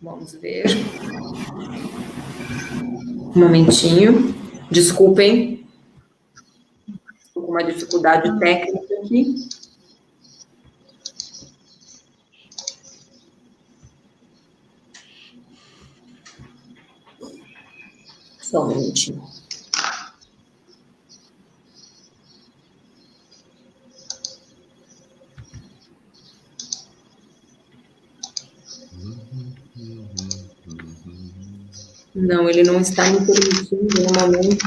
Vamos ver. Um momentinho. Desculpem. Estou com uma dificuldade técnica aqui. Só um minutinho. Não, ele não está me permitindo no momento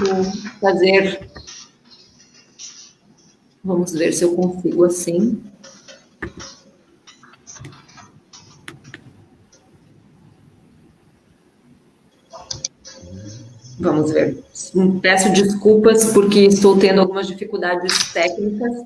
fazer. Vamos ver se eu consigo assim. Vamos ver. Peço desculpas porque estou tendo algumas dificuldades técnicas.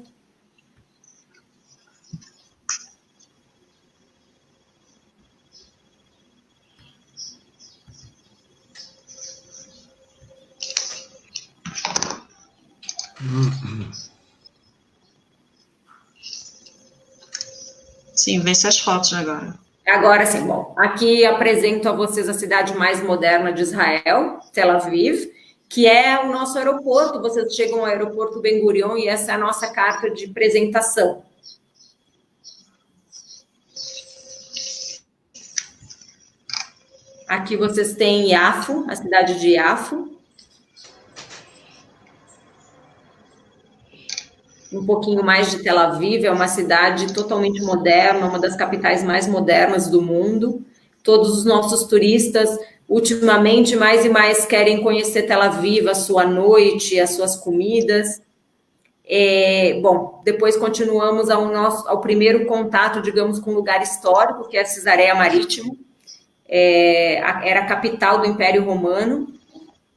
Sim, vê-se as fotos agora. Agora sim, bom, aqui apresento a vocês a cidade mais moderna de Israel, Tel Aviv, que é o nosso aeroporto. Vocês chegam ao aeroporto Ben Gurion e essa é a nossa carta de apresentação. Aqui vocês têm Yafo, a cidade de Yafo. Um pouquinho mais de Tel Aviv, é uma cidade totalmente moderna, uma das capitais mais modernas do mundo. Todos os nossos turistas, ultimamente, mais e mais querem conhecer Tel Aviv, a sua noite, as suas comidas. Bom, depois continuamos ao primeiro contato, digamos, com um lugar histórico, que é a Cesareia Marítimo. Era a capital do Império Romano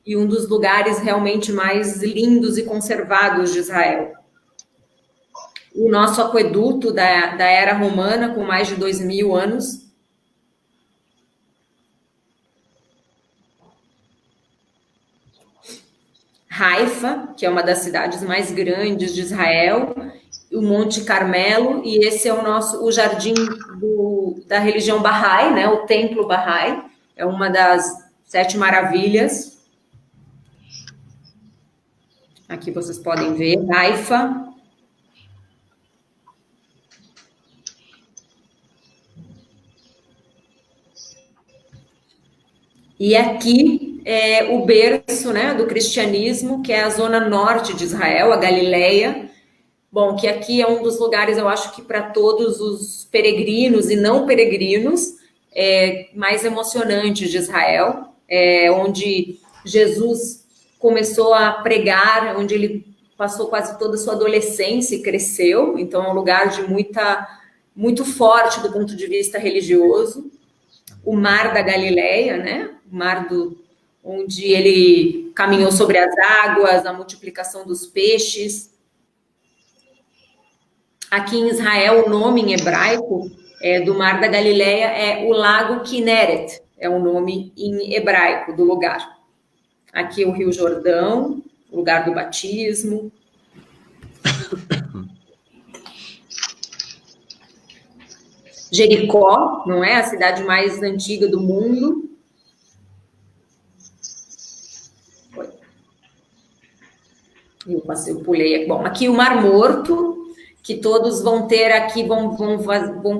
e um dos lugares realmente mais lindos e conservados de Israel. O nosso aqueduto da era romana, com mais de 2.000 anos. Haifa, que é uma das cidades mais grandes de Israel, o Monte Carmelo, e esse é o jardim da religião Bahá'í, né? O Templo Bahá'í, é uma das 7 maravilhas. Aqui vocês podem ver, Haifa. E aqui é o berço, né, do cristianismo, que é a zona norte de Israel, a Galileia. Bom, que aqui é um dos lugares, eu acho que para todos os peregrinos e não peregrinos, mais emocionantes de Israel, onde Jesus começou a pregar, onde ele passou quase toda a sua adolescência e cresceu. Então, é um lugar de muito forte do ponto de vista religioso. O Mar da Galileia, né? O mar onde ele caminhou sobre as águas, a multiplicação dos peixes. Aqui em Israel, o nome em hebraico do Mar da Galileia é o Lago Kinneret, é o nome em hebraico do lugar. Aqui o Rio Jordão, o lugar do batismo. Jericó, não é? A cidade mais antiga do mundo. Eu pulei aqui. Bom, aqui o Mar Morto, que todos vão ter aqui, vão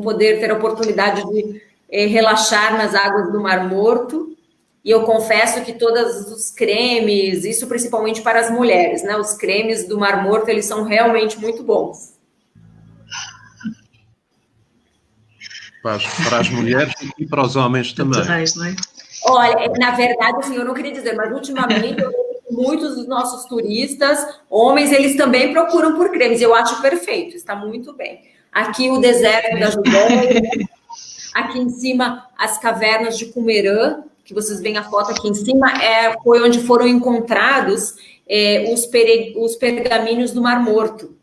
poder ter a oportunidade de relaxar nas águas do Mar Morto. E eu confesso que todos os cremes, isso principalmente para as mulheres, né? Os cremes do Mar Morto, eles são realmente muito bons. Para as mulheres e para os homens também. Olha, na verdade, assim, eu não queria dizer, mas ultimamente eu vejo que muitos dos nossos turistas, homens, eles também procuram por cremes. Eu acho perfeito, está muito bem. Aqui o deserto da Judéia, aqui em cima as cavernas de Qumran, que vocês veem a foto aqui em cima, foi onde foram encontrados os pergaminhos do Mar Morto.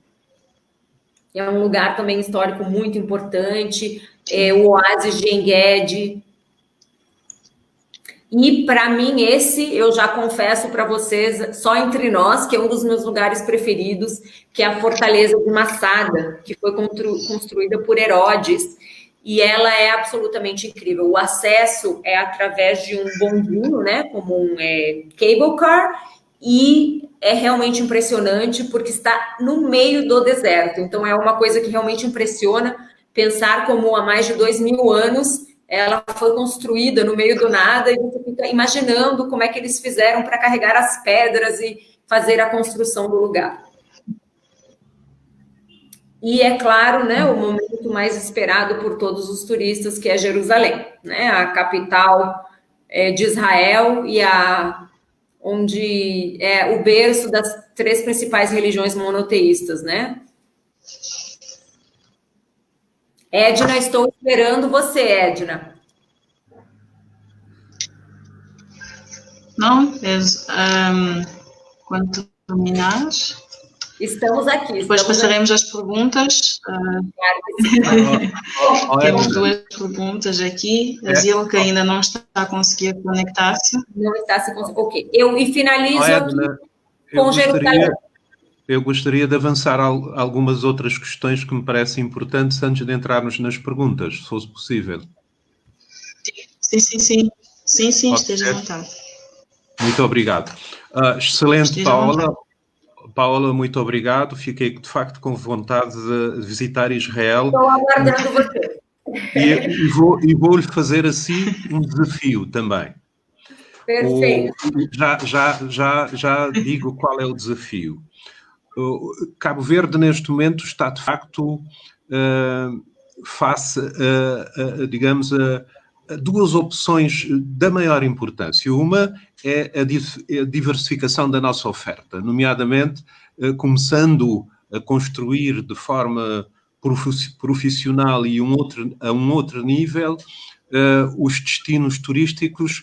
É um lugar também histórico muito importante, o Oásis de En-Gedi. E, para mim, esse, eu já confesso para vocês, só entre nós, que é um dos meus lugares preferidos, que é a Fortaleza de Massada, que foi construída por Herodes, e ela é absolutamente incrível. O acesso é através de um bondinho, né, como um cable car, e é realmente impressionante, porque está no meio do deserto. Então, é uma coisa que realmente impressiona, pensar como há mais de 2.000 anos ela foi construída no meio do nada, e você fica imaginando como é que eles fizeram para carregar as pedras e fazer a construção do lugar. E, é claro, né, o momento mais esperado por todos os turistas, que é Jerusalém, né, a capital de Israel e onde é o berço das 3 principais religiões monoteístas, né? Edna, estou esperando você, Edna. Não? Quando terminares. Estamos aqui. Depois passaremos às perguntas. Temos duas perguntas aqui. A Zilka ainda não está a conseguir conectar-se. Não está se conseguindo. Ok. Eu finalizo aqui com Jerusalém. Eu gostaria de avançar algumas outras questões que me parecem importantes antes de entrarmos nas perguntas, se fosse possível. Sim, esteja à vontade. Muito obrigado. Excelente, Paola. Paola, muito obrigado. Fiquei, de facto, com vontade de visitar Israel. Estou aguardando você. E vou-lhe fazer, assim, um desafio também. Perfeito. Já digo qual é o desafio. Cabo Verde, neste momento, está, de facto, face digamos, a duas opções da maior importância. Uma é a diversificação da nossa oferta, nomeadamente começando a construir de forma profissional e a um outro nível os destinos turísticos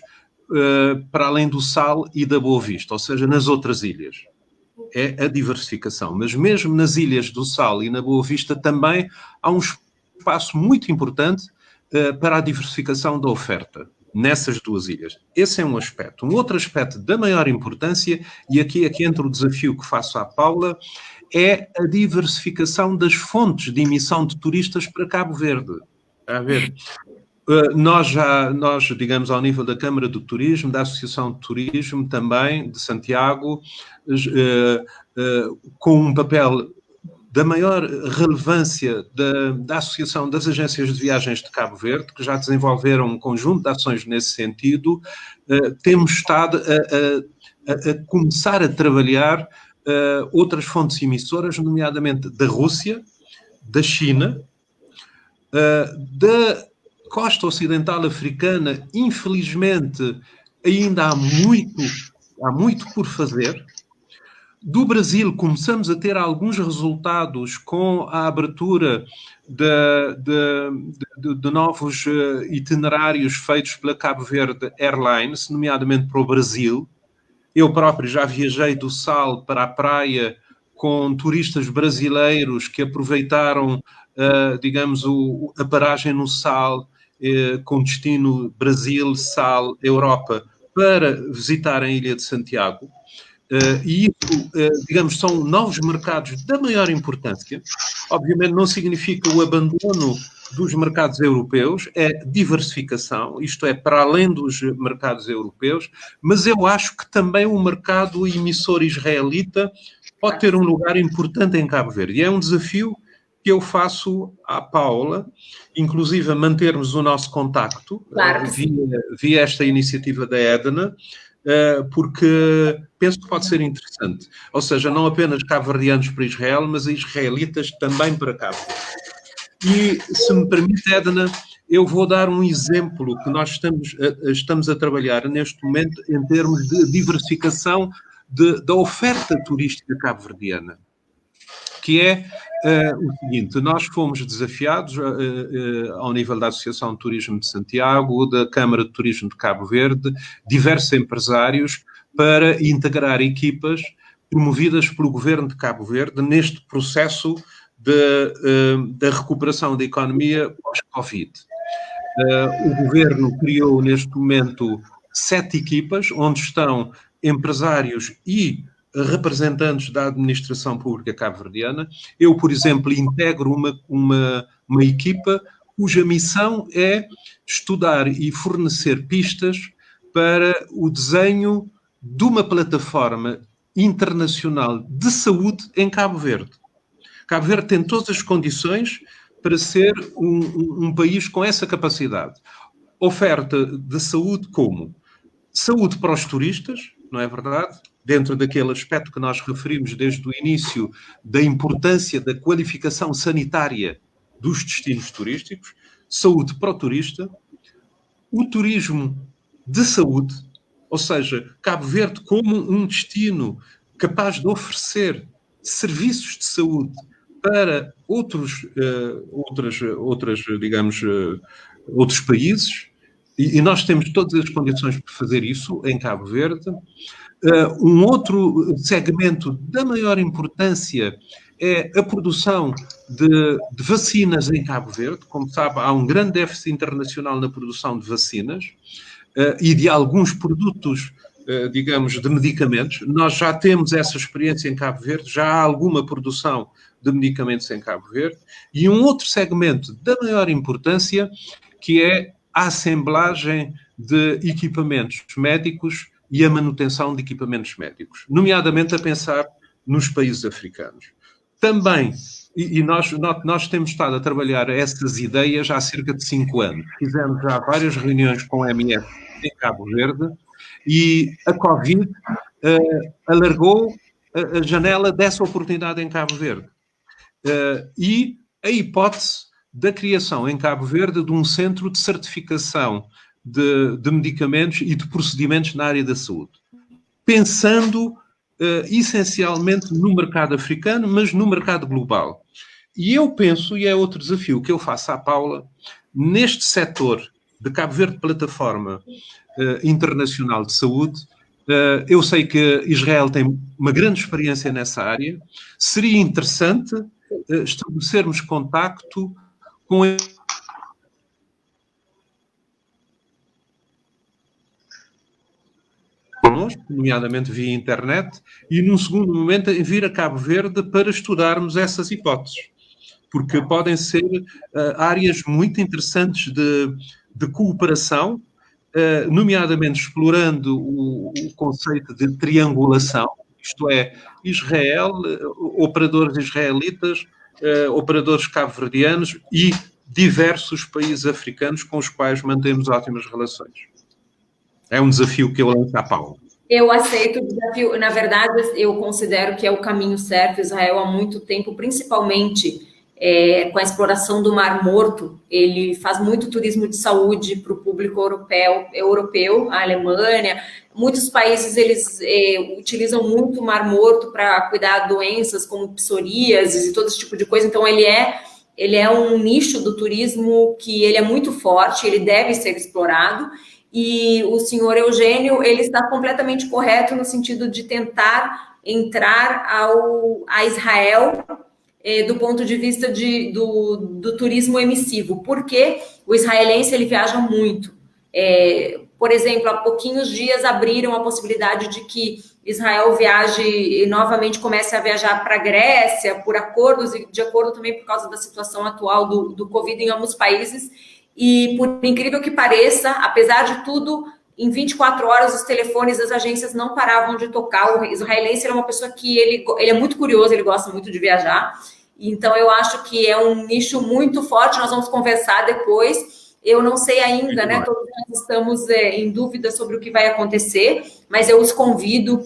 para além do Sal e da Boa Vista, ou seja, nas outras ilhas. É a diversificação. Mas mesmo nas ilhas do Sal e na Boa Vista também há um espaço muito importante para a diversificação da oferta nessas duas ilhas. Esse é um aspecto. Um outro aspecto da maior importância, e aqui entra o desafio que faço à Paula, é a diversificação das fontes de emissão de turistas para Cabo Verde. A ver, nós, digamos, ao nível da Câmara do Turismo, da Associação de Turismo também, de Santiago, com um papel da maior relevância da Associação das Agências de Viagens de Cabo Verde, que já desenvolveram um conjunto de ações nesse sentido, temos estado a começar a trabalhar outras fontes emissoras, nomeadamente da Rússia, da China, da costa ocidental africana. Infelizmente, ainda há muito por fazer. Do Brasil, começamos a ter alguns resultados com a abertura de novos itinerários feitos pela Cabo Verde Airlines, nomeadamente para o Brasil. Eu próprio já viajei do Sal para a praia com turistas brasileiros que aproveitaram, digamos, a paragem no Sal, com destino Brasil, Sal, Europa, para visitar a Ilha de Santiago. E isso, digamos, são novos mercados da maior importância. Obviamente não significa o abandono dos mercados europeus, é diversificação, isto é, para além dos mercados europeus, mas eu acho que também o mercado emissor israelita pode ter um lugar importante em Cabo Verde. E é um desafio que eu faço à Paula, inclusive a mantermos o nosso contacto, claro, via esta iniciativa da Edna, porque penso que pode ser interessante. Ou seja, não apenas cabo-verdianos para Israel, mas israelitas também para Cabo Verde. E, se me permite, Edna, eu vou dar um exemplo que nós estamos a trabalhar neste momento em termos de diversificação da oferta turística cabo-verdiana, que é o seguinte: nós fomos desafiados ao nível da Associação de Turismo de Santiago, da Câmara de Turismo de Cabo Verde, diversos empresários, para integrar equipas promovidas pelo Governo de Cabo Verde neste processo da recuperação da economia pós-Covid. O Governo criou neste momento 7 equipas, onde estão empresários e representantes da administração pública cabo-verdiana. Eu, por exemplo, integro uma equipa cuja missão é estudar e fornecer pistas para o desenho de uma plataforma internacional de saúde em Cabo Verde. Cabo Verde tem todas as condições para ser um país com essa capacidade. Oferta de saúde como? Saúde para os turistas, não é verdade? Dentro daquele aspecto que nós referimos desde o início da importância da qualificação sanitária dos destinos turísticos, saúde para o turista, o turismo de saúde, ou seja, Cabo Verde como um destino capaz de oferecer serviços de saúde para outros países, E nós temos todas as condições para fazer isso em Cabo Verde. Um outro segmento da maior importância é a produção de vacinas em Cabo Verde. Como sabe, há um grande déficit internacional na produção de vacinas e de alguns produtos, digamos, de medicamentos. Nós já temos essa experiência em Cabo Verde, já há alguma produção de medicamentos em Cabo Verde. E um outro segmento da maior importância, que é a assemblagem de equipamentos médicos e a manutenção de equipamentos médicos, nomeadamente a pensar nos países africanos. Também, e nós temos estado a trabalhar essas ideias há cerca de 5 anos. Fizemos já várias reuniões com a MF em Cabo Verde e a Covid alargou a janela dessa oportunidade em Cabo Verde. E a hipótese da criação em Cabo Verde de um centro de certificação de medicamentos e de procedimentos na área da saúde, pensando essencialmente no mercado africano, mas no mercado global. E eu penso, e é outro desafio que eu faço à Paula, neste setor de Cabo Verde Plataforma Internacional de Saúde, eu sei que Israel tem uma grande experiência nessa área, seria interessante estabelecermos contacto com connosco, nomeadamente via internet, e num segundo momento vir a Cabo Verde para estudarmos essas hipóteses, porque podem ser áreas muito interessantes de cooperação, nomeadamente explorando o conceito de triangulação, isto é, Israel, operadores israelitas, operadores cabo-verdianos e diversos países africanos com os quais mantemos ótimas relações. É um desafio que eu lanço à Paula. Eu aceito o desafio. Na verdade, eu considero que é o caminho certo. Israel, há muito tempo, principalmente com a exploração do Mar Morto, ele faz muito turismo de saúde para o público europeu, a Alemanha. Muitos países, eles utilizam muito o Mar Morto para cuidar de doenças como psoríase e todo esse tipo de coisa. Então, ele é um nicho do turismo que ele é muito forte, ele deve ser explorado. E o senhor Eugênio, ele está completamente correto no sentido de tentar entrar a Israel do ponto de vista do turismo emissivo, porque o israelense ele viaja muito. Por exemplo, há pouquinhos dias abriram a possibilidade de que Israel viaje e novamente comece a viajar para a Grécia, por acordos, e de acordo também por causa da situação atual do Covid em ambos os países. E, por incrível que pareça, apesar de tudo, em 24 horas os telefones das agências não paravam de tocar. O israelense é uma pessoa que ele é muito curioso, ele gosta muito de viajar. Então, eu acho que é um nicho muito forte. Nós vamos conversar depois. Eu não sei ainda, né? Todos nós estamos em dúvida sobre o que vai acontecer, mas eu os convido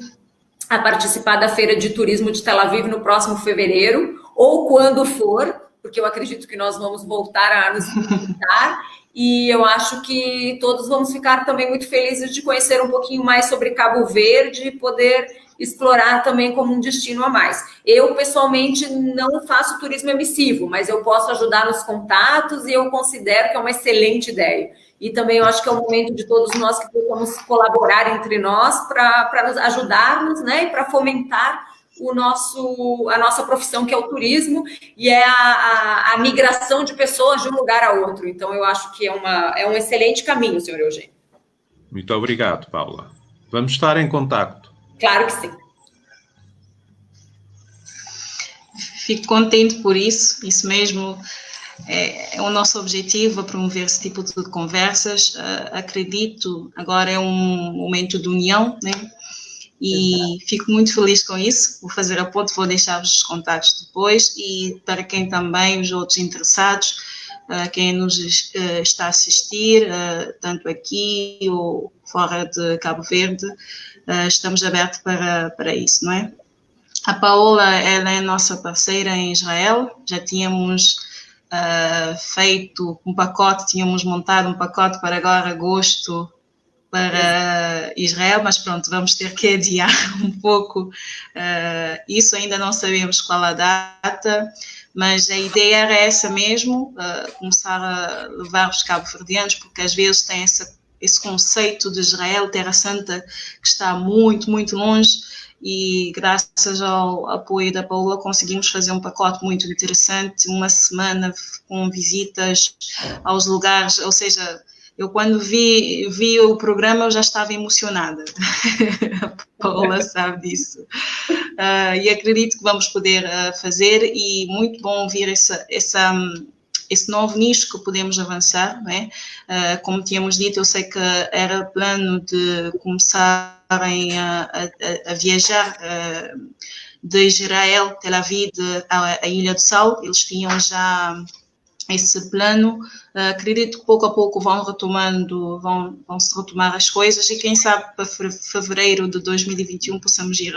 a participar da Feira de Turismo de Tel Aviv no próximo fevereiro, ou quando for, porque eu acredito que nós vamos voltar a nos visitar, e eu acho que todos vamos ficar também muito felizes de conhecer um pouquinho mais sobre Cabo Verde e poder explorar também como um destino a mais. Eu, pessoalmente, não faço turismo emissivo, mas eu posso ajudar nos contatos e eu considero que é uma excelente ideia. E também eu acho que é o momento de todos nós que possamos colaborar entre nós para nos ajudarmos, né, e para fomentar a nossa profissão, que é o turismo, e é a migração de pessoas de um lugar a outro. Então, eu acho que é um excelente caminho, senhor Eugênio. Muito obrigado, Paula. Vamos estar em contacto. Claro que sim. Fico contente por isso mesmo é o nosso objetivo, promover esse tipo de conversas. Acredito, agora é um momento de união, né? E fico muito feliz com isso. Vou fazer a ponte, vou deixar-vos os contatos depois. E para quem também, os outros interessados, quem nos está a assistir, tanto aqui ou fora de Cabo Verde, estamos abertos para isso, não é? A Paola, ela é nossa parceira em Israel. Já tínhamos feito um pacote, tínhamos montado um pacote para agora, agosto, para Israel, mas pronto, vamos ter que adiar um pouco isso, ainda não sabemos qual a data, mas a ideia era essa mesmo, começar a levar os cabo-verdianos, porque às vezes tem essa esse conceito de Israel, Terra Santa, que está muito, muito longe, e graças ao apoio da Paula conseguimos fazer um pacote muito interessante, uma semana com visitas aos lugares, ou seja, eu quando vi o programa eu já estava emocionada, a Paula sabe disso, e acredito que vamos poder fazer, e muito bom ouvir esse novo nicho que podemos avançar, não é? Como tínhamos dito, eu sei que era plano de começarem a viajar de Israel, Tel Aviv, à Ilha do Sal, eles tinham já esse plano, acredito que pouco a pouco vão se retomar as coisas, e quem sabe para fevereiro de 2021 possamos ir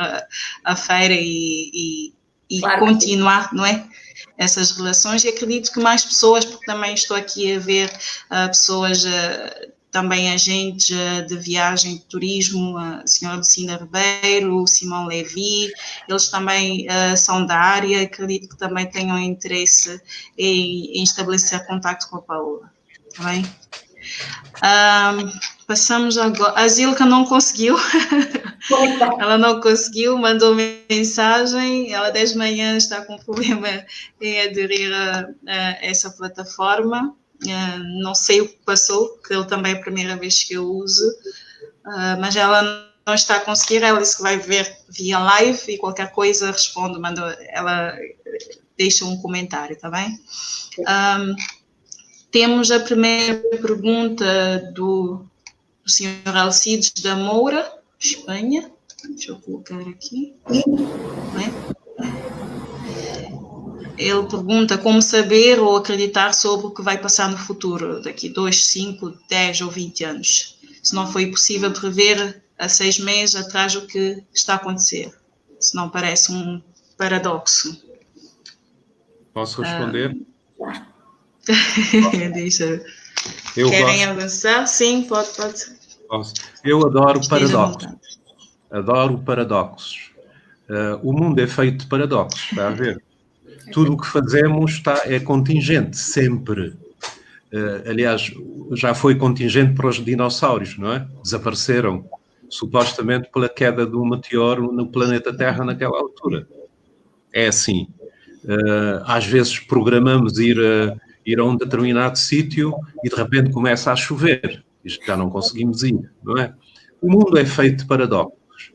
à feira e claro, continuar, não é? Essas relações, e acredito que mais pessoas, porque também estou aqui a ver pessoas, também agentes de viagem, de turismo, a senhora Lucinda Ribeiro, o Simão Levi, eles também são da área, acredito que também tenham interesse em estabelecer contato com a Paola, está bem? Passamos agora, a Zilka não conseguiu, ela não conseguiu, mandou mensagem, ela desde manhã está com problema em aderir a essa plataforma, não sei o que passou, que ele também é a primeira vez que eu uso, mas ela não está a conseguir, ela disse que vai ver via live e qualquer coisa responde, ela deixa um comentário, está bem? Temos a primeira pergunta do Sr. Alcides da Moura, Espanha. Deixa eu colocar aqui. Ele pergunta como saber ou acreditar sobre o que vai passar no futuro, daqui 2, 5, 10 ou 20 anos. Se não foi possível prever há 6 meses atrás o que está a acontecer. Se não parece um paradoxo. Posso responder? Deixa. Querem avançar? Sim, pode. Posso. Eu adoro paradoxos. Adoro paradoxos. O mundo é feito de paradoxos, está a ver? Tudo o que fazemos é contingente, sempre. Aliás, já foi contingente para os dinossauros, não é? Desapareceram, supostamente pela queda de um meteoro no planeta Terra naquela altura. É assim. Às vezes programamos ir a um determinado sítio e de repente começa a chover e já não conseguimos ir, não é? O mundo é feito de paradoxos,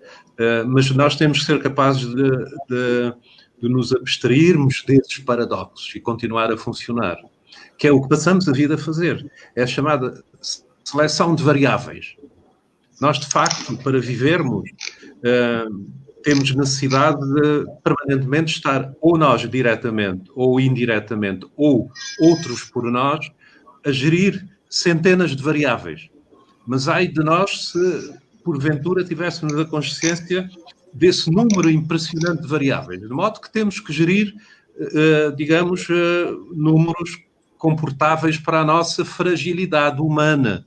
mas nós temos que ser capazes de nos abstrairmos desses paradoxos e continuar a funcionar, que é o que passamos a vida a fazer. É a chamada seleção de variáveis. Nós, de facto, para vivermos, temos necessidade de permanentemente estar, ou nós diretamente, ou indiretamente, ou outros por nós, a gerir centenas de variáveis. Mas ai de nós se, porventura, tivéssemos a consciência desse número impressionante de variáveis, de modo que temos que gerir, digamos, números comportáveis para a nossa fragilidade humana.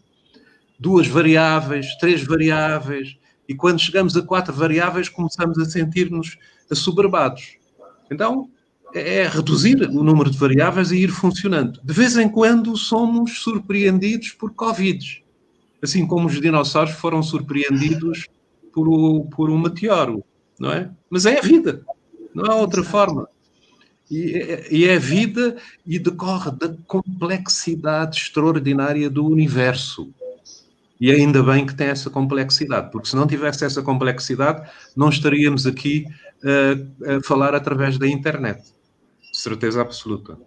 2 variáveis, 3 variáveis, e quando chegamos a 4 variáveis começamos a sentir-nos assoberbados. Então, é reduzir o número de variáveis e ir funcionando. De vez em quando somos surpreendidos por Covid, assim como os dinossauros foram surpreendidos por um meteoro, não é? Mas é a vida, não há outra forma. E é a vida e decorre da complexidade extraordinária do universo. E ainda bem que tem essa complexidade, porque se não tivesse essa complexidade, não estaríamos aqui a falar através da internet. De certeza absoluta.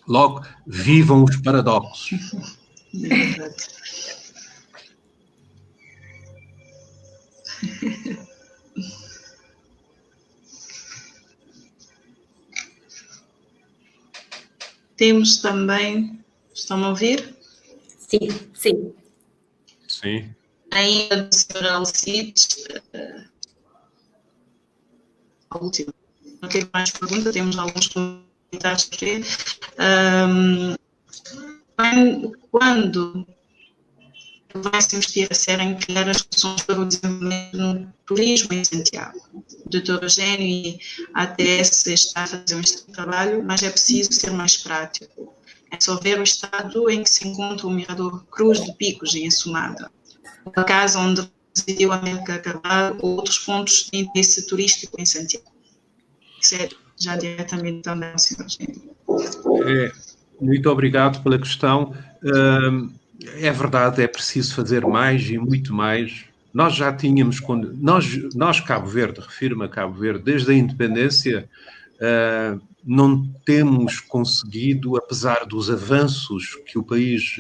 Logo, vivam os paradoxos. Temos também... Estão a ouvir? Sim. Sim. Ainda do Sr. Alcides, a última. Não teve mais perguntas, temos alguns comentários aqui. Quando vai se investir a sério em criar as condições para o desenvolvimento no turismo em Santiago? O Dr. Eugênio e a ATS está a fazer este trabalho, mas é preciso ser mais prático. É só ver o estado em que se encontra o Mirador Cruz de Picos, em Sumatra, a casa onde residiu Amílcar Cabral, ou outros pontos de interesse turístico em Santiago. Isso é já diretamente também ao Sr. Gênio. Muito obrigado pela questão. É verdade, é preciso fazer mais e muito mais. Nós já tínhamos, nós Cabo Verde, refiro-me a Cabo Verde, desde a independência, não temos conseguido, apesar dos avanços que o país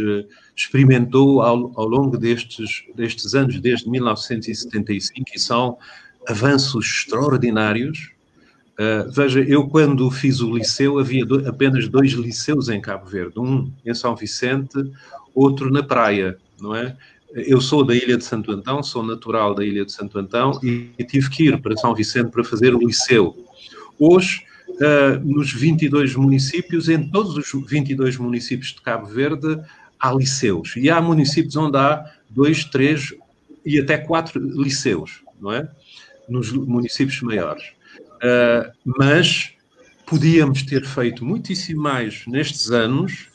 experimentou ao longo destes anos, desde 1975, e são avanços extraordinários. Veja, eu quando fiz o liceu, havia apenas 2 liceus em Cabo Verde, um em São Vicente, outro na praia, não é? Eu sou da Ilha de Santo Antão, sou natural da Ilha de Santo Antão e tive que ir para São Vicente para fazer o liceu. Hoje, nos 22 municípios, em todos os 22 municípios de Cabo Verde, há liceus. E há municípios onde há 2, 3 e até 4 liceus, não é? Nos municípios maiores. Mas podíamos ter feito muitíssimo mais nestes anos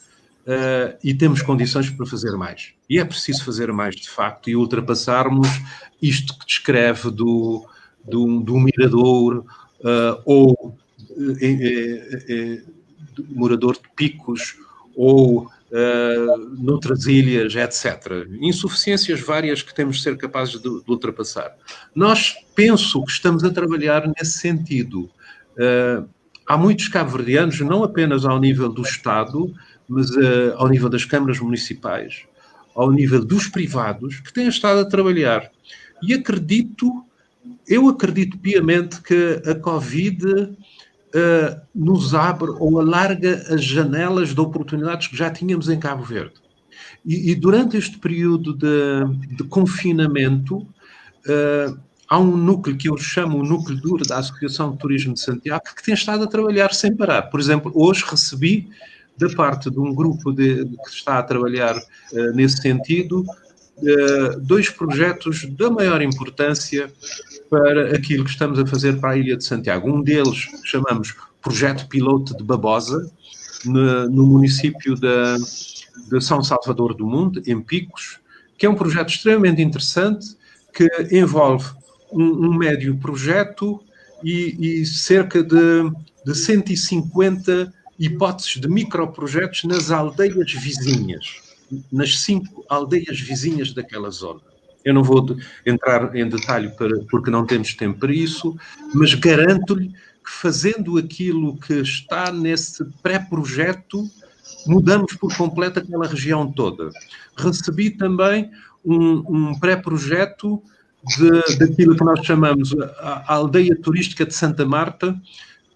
e temos condições para fazer mais. E é preciso fazer mais, de facto, e ultrapassarmos isto que descreve do mirador ou morador de Picos ou noutras ilhas, etc. Insuficiências várias que temos de ser capazes de ultrapassar. Nós penso que estamos a trabalhar nesse sentido. Há muitos cabo-verdianos, não apenas ao nível do Estado, mas ao nível das câmaras municipais, ao nível dos privados, que têm estado a trabalhar. E eu acredito piamente que a Covid nos abre ou alarga as janelas de oportunidades que já tínhamos em Cabo Verde. E durante este período de confinamento, há um núcleo que eu chamo o núcleo duro da Associação de Turismo de Santiago, que tem estado a trabalhar sem parar. Por exemplo, hoje recebi, da parte de um grupo que está a trabalhar nesse sentido, 2 projetos da maior importância para aquilo que estamos a fazer para a Ilha de Santiago. Um deles chamamos Projeto Piloto de Babosa, no município de São Salvador do Mundo, em Picos, que é um projeto extremamente interessante que envolve um médio projeto e cerca de 150 hipóteses de microprojetos nas aldeias vizinhas, nas 5 aldeias vizinhas daquela zona. Eu não vou entrar em detalhe porque não temos tempo para isso, mas garanto-lhe que fazendo aquilo que está nesse pré-projeto, mudamos por completo aquela região toda. Recebi também um pré-projeto daquilo que nós chamamos a aldeia turística de Santa Marta,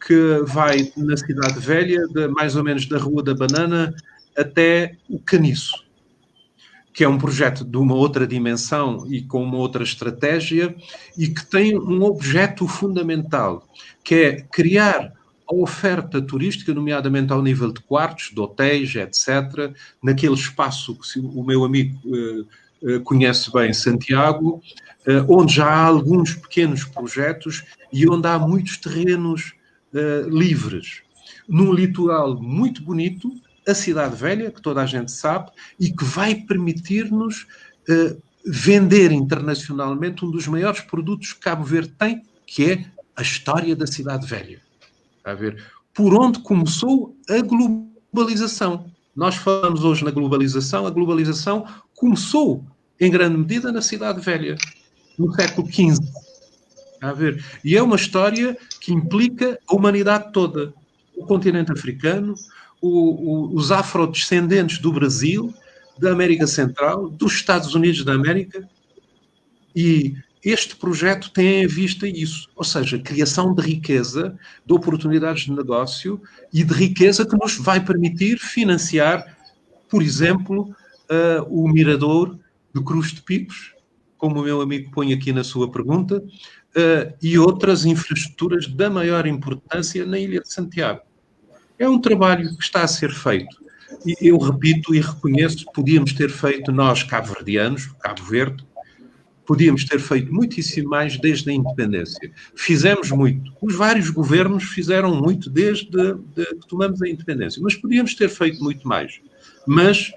que vai na Cidade Velha, mais ou menos da Rua da Banana até o Caniço, que é um projeto de uma outra dimensão e com uma outra estratégia e que tem um objeto fundamental, que é criar a oferta turística, nomeadamente ao nível de quartos, de hotéis, etc., naquele espaço que o meu amigo conhece bem, Santiago, onde já há alguns pequenos projetos e onde há muitos terrenos livres, num litoral muito bonito, a Cidade Velha, que toda a gente sabe, e que vai permitir-nos vender internacionalmente um dos maiores produtos que Cabo Verde tem, que é a história da Cidade Velha. Está a ver? Por onde começou a globalização. Nós falamos hoje na globalização, a globalização começou, em grande medida, na Cidade Velha, no século XV. Está a ver? E é uma história que implica a humanidade toda. O continente africano, os afrodescendentes do Brasil, da América Central, dos Estados Unidos da América, e este projeto tem em vista isso, ou seja, criação de riqueza, de oportunidades de negócio e de riqueza que nos vai permitir financiar, por exemplo, o mirador do Cruz de Picos, como o meu amigo põe aqui na sua pergunta, e outras infraestruturas da maior importância na Ilha de Santiago. É um trabalho que está a ser feito. E eu repito e reconheço que podíamos ter feito nós, cabo-verdianos, Cabo Verde, podíamos ter feito muitíssimo mais desde a independência. Fizemos muito. Os vários governos fizeram muito desde que tomamos a independência, mas podíamos ter feito muito mais. Mas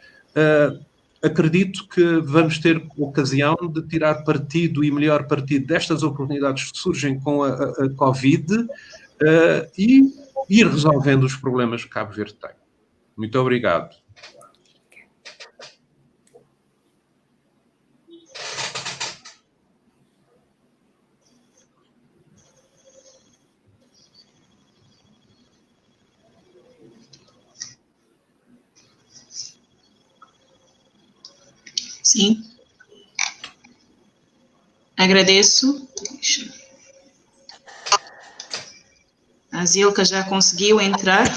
acredito que vamos ter ocasião de tirar partido e melhor partido destas oportunidades que surgem com a Covid e ir resolvendo os problemas que Cabo Verde tem. Muito obrigado. Sim. Agradeço. A Zilka já conseguiu entrar.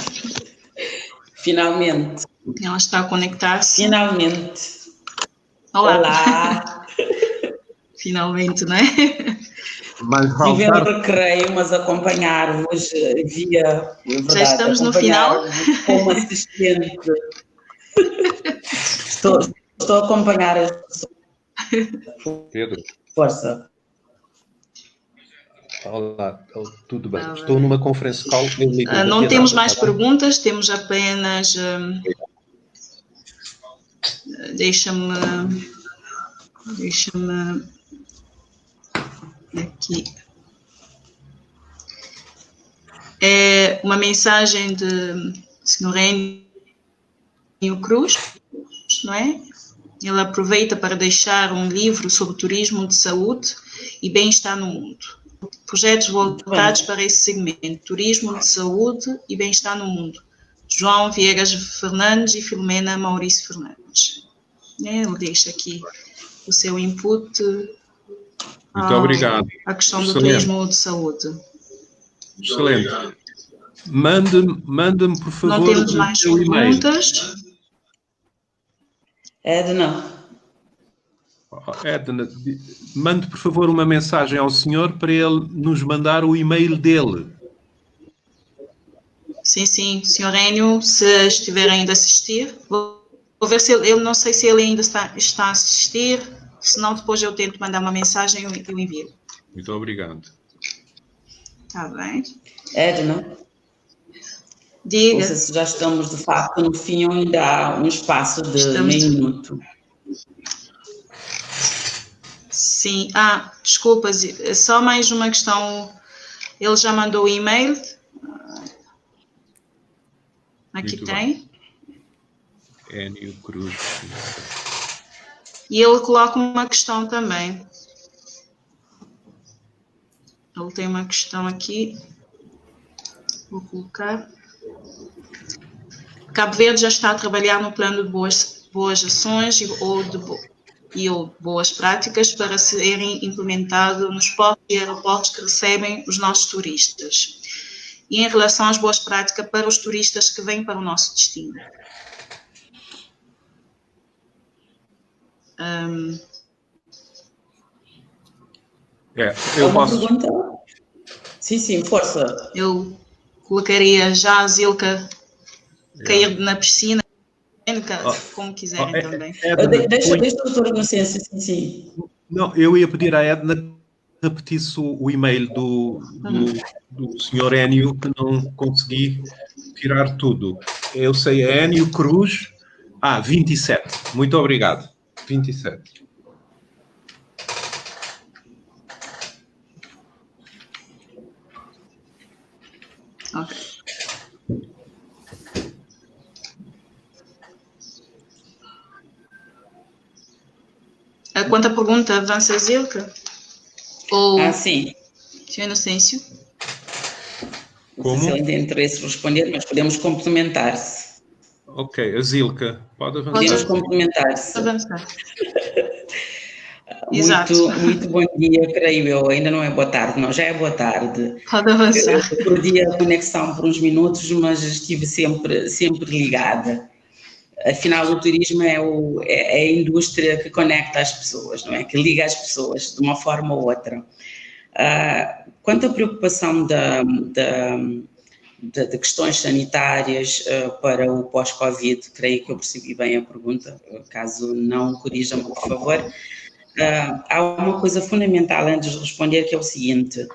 Finalmente. Ela está a conectar-se. Finalmente. Olá. Olá. Finalmente, não é? Tive um recreio, mas acompanhar-vos via... Verdade, já estamos no final. Como assistente. Estou a acompanhar as pessoas. Pedro. Força. Olá, tudo bem. Estou numa conference call. Não temos mais perguntas, temos apenas... Deixa-me aqui. É uma mensagem de Sr. Enio Cruz, não é? Ele aproveita para deixar um livro sobre turismo de saúde e bem-estar no mundo. Projetos voltados para esse segmento, turismo de saúde e bem-estar no mundo. João Viegas Fernandes e Filomena Maurício Fernandes. Ele deixa aqui o seu input. Muito obrigado. A questão do turismo de saúde. Excelente. Manda-me, por favor, não temos mais o e-mail. Perguntas. Edna, mande, por favor, uma mensagem ao senhor para ele nos mandar o e-mail dele. Sim, Sr. Enio, se estiver ainda a assistir, vou ver se ele, eu não sei se ele ainda está a assistir, senão depois eu tento mandar uma mensagem e eu envio. Muito obrigado. Está bem. Edna, diga. Não sei se já estamos, de facto, no fim, ou ainda há um espaço de meio minuto. Sim. Desculpa, só mais uma questão. Ele já mandou o e-mail. Aqui muito tem. Enio Cruz. E ele coloca uma questão também. Ele tem uma questão aqui. Vou colocar. Cabo Verde já está a trabalhar no plano de boas ações ou boas práticas para serem implementado nos portos e aeroportos que recebem os nossos turistas. E em relação às boas práticas para os turistas que vêm para o nosso destino. Eu posso... pergunta? Sim, força. Eu colocaria já a Zilka cair na piscina, como quiserem também. Deixa a doutora Inocência, sim. Não, eu ia pedir à Edna que repetisse o e-mail do Sr. Enio, que não consegui tirar tudo. Eu sei, é Enio Cruz, 27. Muito obrigado. 27. Ok. Quanto à pergunta, avança a Zilka? Ou... sim. Sr. Inocêncio? Não sei se ele tem interesse em responder, mas podemos complementar-se. Ok, a Zilka, pode avançar. Podemos complementar-se. Avançar. Exato. Muito bom dia, creio eu. Ainda não é boa tarde, não, já é boa tarde. Pode avançar. Eu perdi a conexão por uns minutos, mas estive sempre ligada. Afinal, o turismo é a indústria que conecta as pessoas, não é? Que liga as pessoas de uma forma ou outra. Quanto à preocupação de questões sanitárias para o pós-Covid, creio que eu percebi bem a pergunta, caso não, corrijam-me, por favor. há uma coisa fundamental antes de responder, que é o seguinte: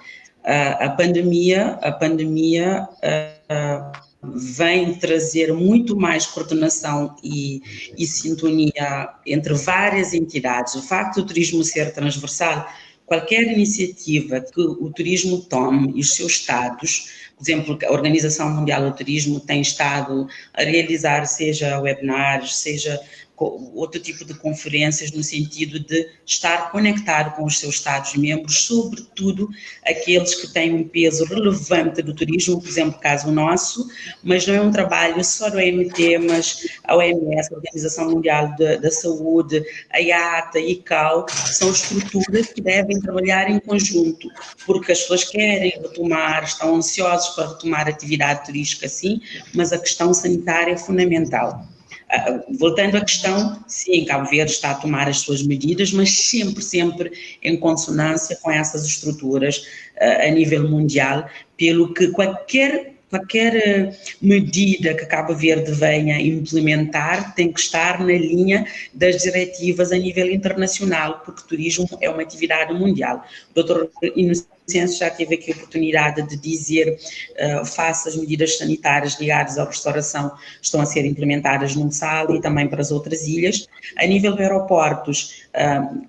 a pandemia vem trazer muito mais coordenação e sintonia entre várias entidades. O facto do turismo ser transversal, qualquer iniciativa que o turismo tome e os seus estados, por exemplo, a Organização Mundial do Turismo tem estado a realizar, seja webinars, seja outro tipo de conferências, no sentido de estar conectado com os seus estados-membros, sobretudo aqueles que têm um peso relevante do turismo, por exemplo, caso nosso, mas não é um trabalho só do OMT, mas a OMS, a Organização Mundial da Saúde, a IATA, a ICAO, são estruturas que devem trabalhar em conjunto, porque as pessoas querem retomar, estão ansiosos para retomar a atividade turística, sim, mas a questão sanitária é fundamental. Voltando à questão, sim, Cabo Verde está a tomar as suas medidas, mas sempre em consonância com essas estruturas a nível mundial, pelo que qualquer medida que Cabo Verde venha implementar tem que estar na linha das diretivas a nível internacional, porque o turismo é uma atividade mundial. O Dr. Inocêncio já teve aqui a oportunidade de dizer, face às medidas sanitárias ligadas à restauração, estão a ser implementadas no Sal e também para as outras ilhas. A nível de aeroportos,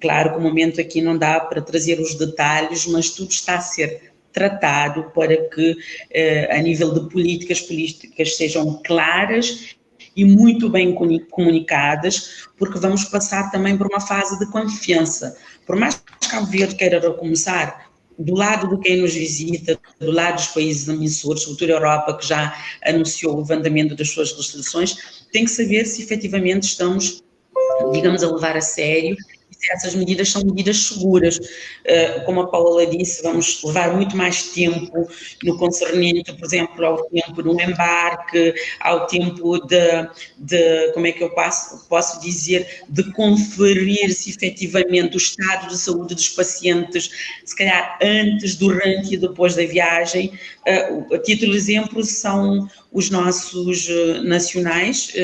claro que o momento aqui não dá para trazer os detalhes, mas tudo está a ser tratado para que, a nível de políticas sejam claras e muito bem comunicadas, porque vamos passar também por uma fase de confiança. Por mais que Cabo Verde queira recomeçar, do lado de quem nos visita, do lado dos países emissores, sobretudo a Europa, que já anunciou o levantamento das suas restrições, tem que saber se efetivamente estamos, digamos, a levar a sério, se essas medidas são medidas seguras. Como a Paula disse, vamos levar muito mais tempo no concernente, por exemplo, ao tempo do embarque, ao tempo de como é que eu posso dizer, de conferir se efetivamente o estado de saúde dos pacientes, se calhar antes, durante e depois da viagem. A título de exemplo são os nossos nacionais,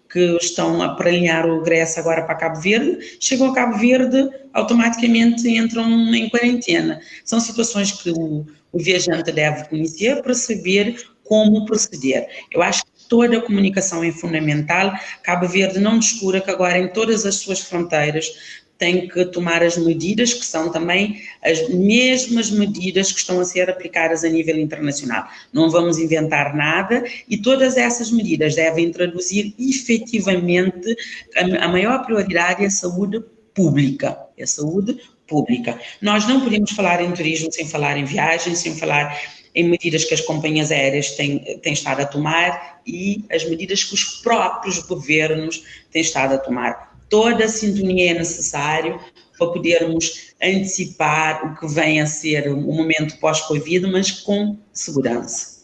que estão a planear o regresso agora para Cabo Verde, chegam a Cabo Verde, automaticamente entram em quarentena. São situações que o viajante deve conhecer para saber como proceder. Eu acho que toda a comunicação é fundamental. Cabo Verde não descura que agora em todas as suas fronteiras tem que tomar as medidas que são também as mesmas medidas que estão a ser aplicadas a nível internacional. Não vamos inventar nada e todas essas medidas devem traduzir efetivamente a maior prioridade é a saúde pública. É a saúde pública. Nós não podemos falar em turismo sem falar em viagens, sem falar em medidas que as companhias aéreas têm estado a tomar e as medidas que os próprios governos têm estado a tomar. Toda a sintonia é necessário para podermos antecipar o que vem a ser o momento pós-Covid, mas com segurança.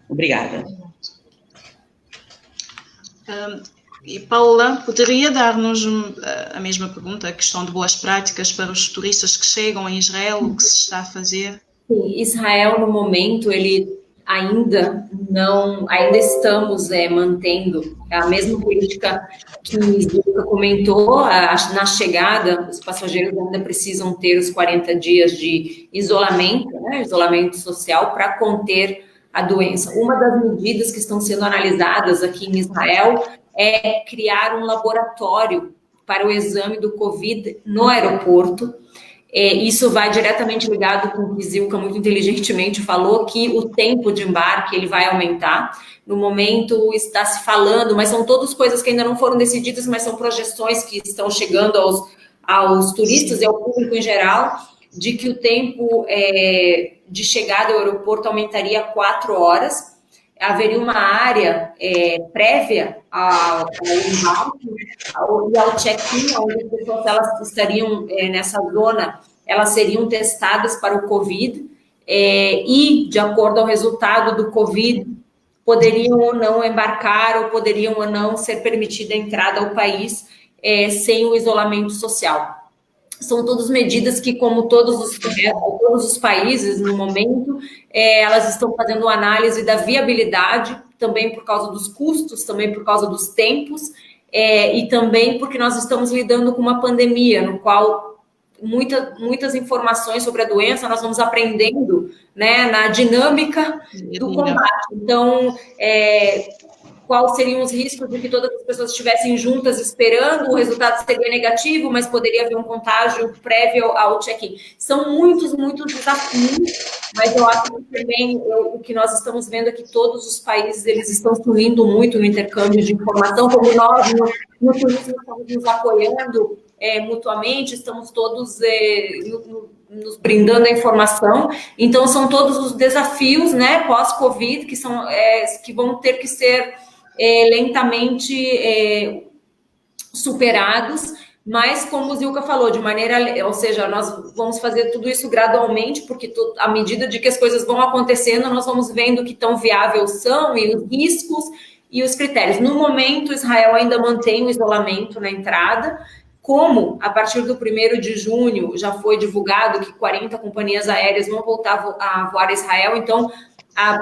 Obrigada. E Paula, poderia dar-nos a mesma pergunta, a questão de boas práticas para os turistas que chegam em Israel, o que se está a fazer? Sim, Israel, no momento, ainda estamos mantendo a mesma política que o Zuka comentou. Na chegada, os passageiros ainda precisam ter os 40 dias de isolamento, isolamento social, para conter a doença. Uma das medidas que estão sendo analisadas aqui em Israel é criar um laboratório para o exame do Covid no aeroporto. Isso vai diretamente ligado com o que Zilka muito inteligentemente falou, que o tempo de embarque ele vai aumentar. No momento está se falando, mas são todas coisas que ainda não foram decididas, mas são projeções que estão chegando aos turistas e ao público em geral, de que o tempo de chegada ao aeroporto aumentaria 4 horas. Haveria uma área prévia ao embarque e ao check-in, onde as pessoas elas estariam nessa zona, elas seriam testadas para o Covid e, de acordo ao resultado do Covid, poderiam ou não embarcar ou poderiam ou não ser permitida a entrada ao país sem o isolamento social. São todas medidas que, como todos os países, no momento, elas estão fazendo uma análise da viabilidade, também por causa dos custos, também por causa dos tempos, e também porque nós estamos lidando com uma pandemia, no qual muitas informações sobre a doença nós vamos aprendendo, né, na dinâmica do combate. Então, quais seriam os riscos de que todas as pessoas estivessem juntas esperando, o resultado seria negativo, mas poderia haver um contágio prévio ao check-in. São muitos desafios, mas eu acho que também o que nós estamos vendo é que todos os países eles estão fluindo muito no intercâmbio de informação, como nós no turismo estamos nos apoiando mutuamente, estamos todos nos brindando a informação. Então, são todos os desafios, né, pós-Covid, que vão ter que ser lentamente superados, mas como o Zilka falou, de maneira, ou seja, nós vamos fazer tudo isso gradualmente, porque à medida de que as coisas vão acontecendo, nós vamos vendo que tão viáveis são, e os riscos e os critérios. No momento, Israel ainda mantém o isolamento na entrada, como a partir do 1º de junho já foi divulgado que 40 companhias aéreas vão voltar a voar a Israel, então,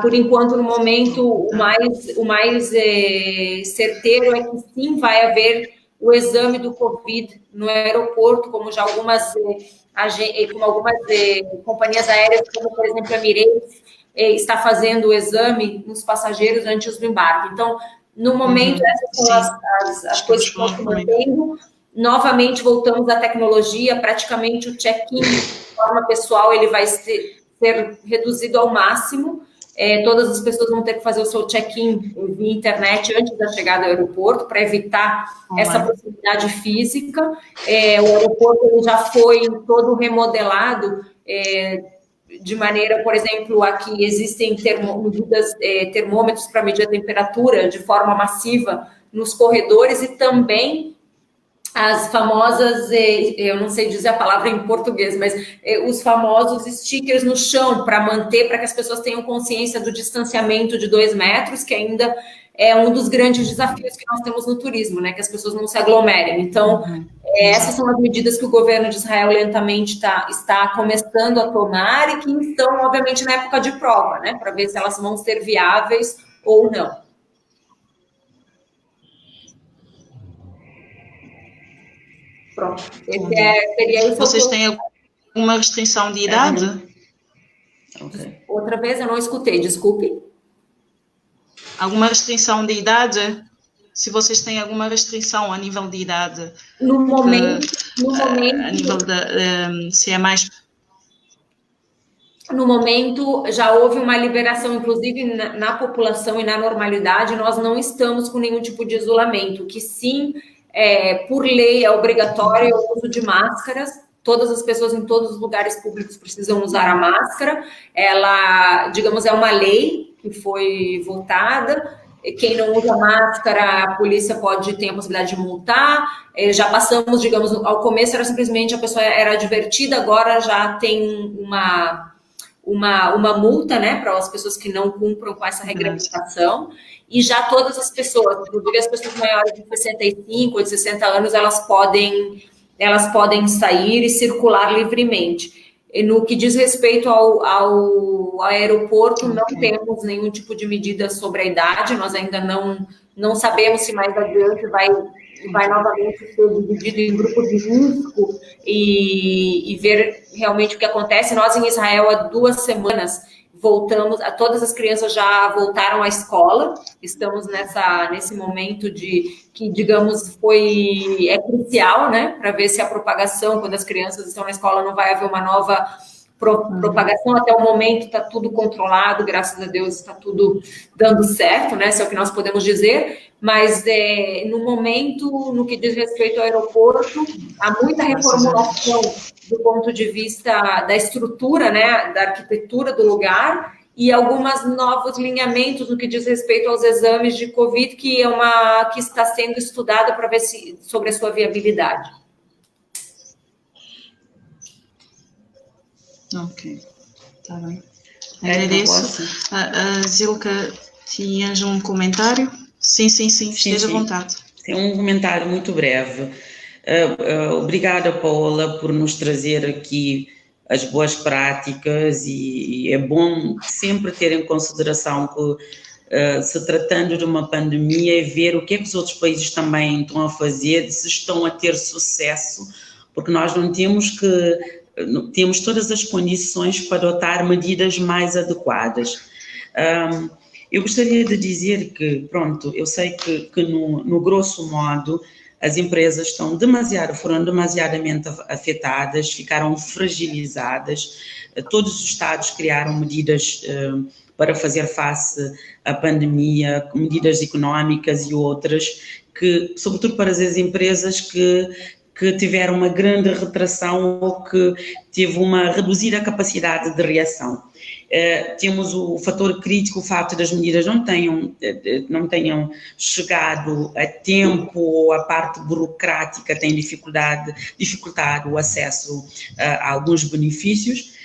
por enquanto, no momento, o mais certeiro é que sim vai haver o exame do Covid no aeroporto, como já algumas companhias aéreas, como por exemplo a Emirates, está fazendo o exame nos passageiros antes do embarque. Então, no momento, essas são as coisas que estão se mantendo. Novamente, voltamos à tecnologia, praticamente o check-in de forma pessoal, ele vai ser reduzido ao máximo. Todas as pessoas vão ter que fazer o seu check-in via internet antes da chegada ao aeroporto, para evitar essa proximidade física. O aeroporto ele já foi todo remodelado, de maneira, por exemplo, aqui existem termômetros para medir a temperatura de forma massiva nos corredores, e também as famosas, eu não sei dizer a palavra em português, mas os famosos stickers no chão para que as pessoas tenham consciência do distanciamento de 2 metros, que ainda é um dos grandes desafios que nós temos no turismo, né? Que as pessoas não se aglomerem. Então, essas são as medidas que o governo de Israel lentamente está começando a tomar e que estão, obviamente, na época de prova, né? Para ver se elas vão ser viáveis ou não. Pronto. Seria isso. Vocês têm alguma restrição de idade? Okay. Outra vez eu não escutei, desculpe. Alguma restrição de idade? Se vocês têm alguma restrição a nível de idade? No momento a nível se é mais... No momento, já houve uma liberação, inclusive na população e na normalidade, nós não estamos com nenhum tipo de isolamento, que sim... por lei é obrigatório o uso de máscaras, todas as pessoas em todos os lugares públicos precisam usar a máscara, ela, digamos, é uma lei que foi votada, quem não usa máscara, a polícia tem a possibilidade de multar, já passamos, digamos, ao começo era simplesmente a pessoa era advertida, agora já tem uma multa, né, para as pessoas que não cumpram com essa regulamentação. E já todas as pessoas, inclusive as pessoas maiores de 65 ou de 60 anos, elas podem sair e circular livremente. E no que diz respeito ao aeroporto, não temos nenhum tipo de medida sobre a idade, nós ainda não sabemos se mais adiante vai novamente ser dividido em grupos de risco e ver realmente o que acontece. Nós, em Israel, há 2 semanas, todas as crianças já voltaram à escola, estamos nesse momento que, digamos, é crucial, né, para ver se a propagação, quando as crianças estão na escola, não vai haver uma nova propagação. Até o momento está tudo controlado, graças a Deus está tudo dando certo, né, se é o que nós podemos dizer, mas no momento, no que diz respeito ao aeroporto, há muita reformulação do ponto de vista da estrutura, né, da arquitetura do lugar, e alguns novos lineamentos no que diz respeito aos exames de Covid, que está sendo estudada para ver sobre a sua viabilidade. Ok, está bem. Agradeço. Zilka, tinhas um comentário? Sim, esteja à vontade. É um comentário muito breve. Obrigada, Paola, por nos trazer aqui as boas práticas, e é bom sempre ter em consideração que se tratando de uma pandemia, é ver o que é que os outros países também estão a fazer, se estão a ter sucesso, porque nós não temos temos todas as condições para adotar medidas mais adequadas. Eu gostaria de dizer que, pronto, eu sei que no grosso modo, as empresas foram demasiadamente afetadas, ficaram fragilizadas, todos os Estados criaram medidas para fazer face à pandemia, medidas económicas e outras, que, sobretudo para as empresas que tiveram uma grande retração ou que teve uma reduzida capacidade de reação. Temos o fator crítico, o facto das medidas não tenham chegado a tempo, ou a parte burocrática tem dificultado o acesso a alguns benefícios.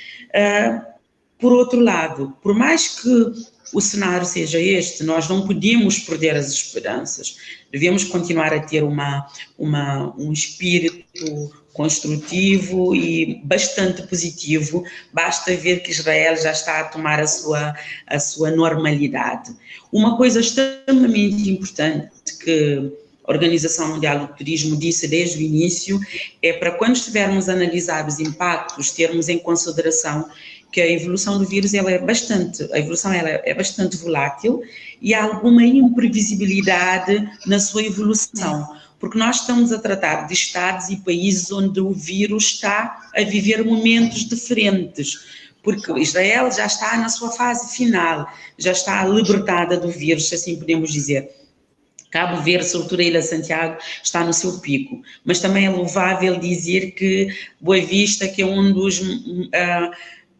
Por outro lado, por mais que o cenário seja este, nós não podemos perder as esperanças. Devemos continuar a ter um espírito construtivo e bastante positivo. Basta ver que Israel já está a tomar a sua normalidade. Uma coisa extremamente importante que a Organização Mundial do Turismo disse desde o início é para quando estivermos a analisar os impactos, termos em consideração que a evolução do vírus ela é bastante volátil e há alguma imprevisibilidade na sua evolução, porque nós estamos a tratar de estados e países onde o vírus está a viver momentos diferentes, porque Israel já está na sua fase final, já está libertada do vírus, se assim podemos dizer. Cabo Verde, sobretudo a Ilha de Santiago, está no seu pico, mas também é louvável dizer que Boa Vista, que é um dos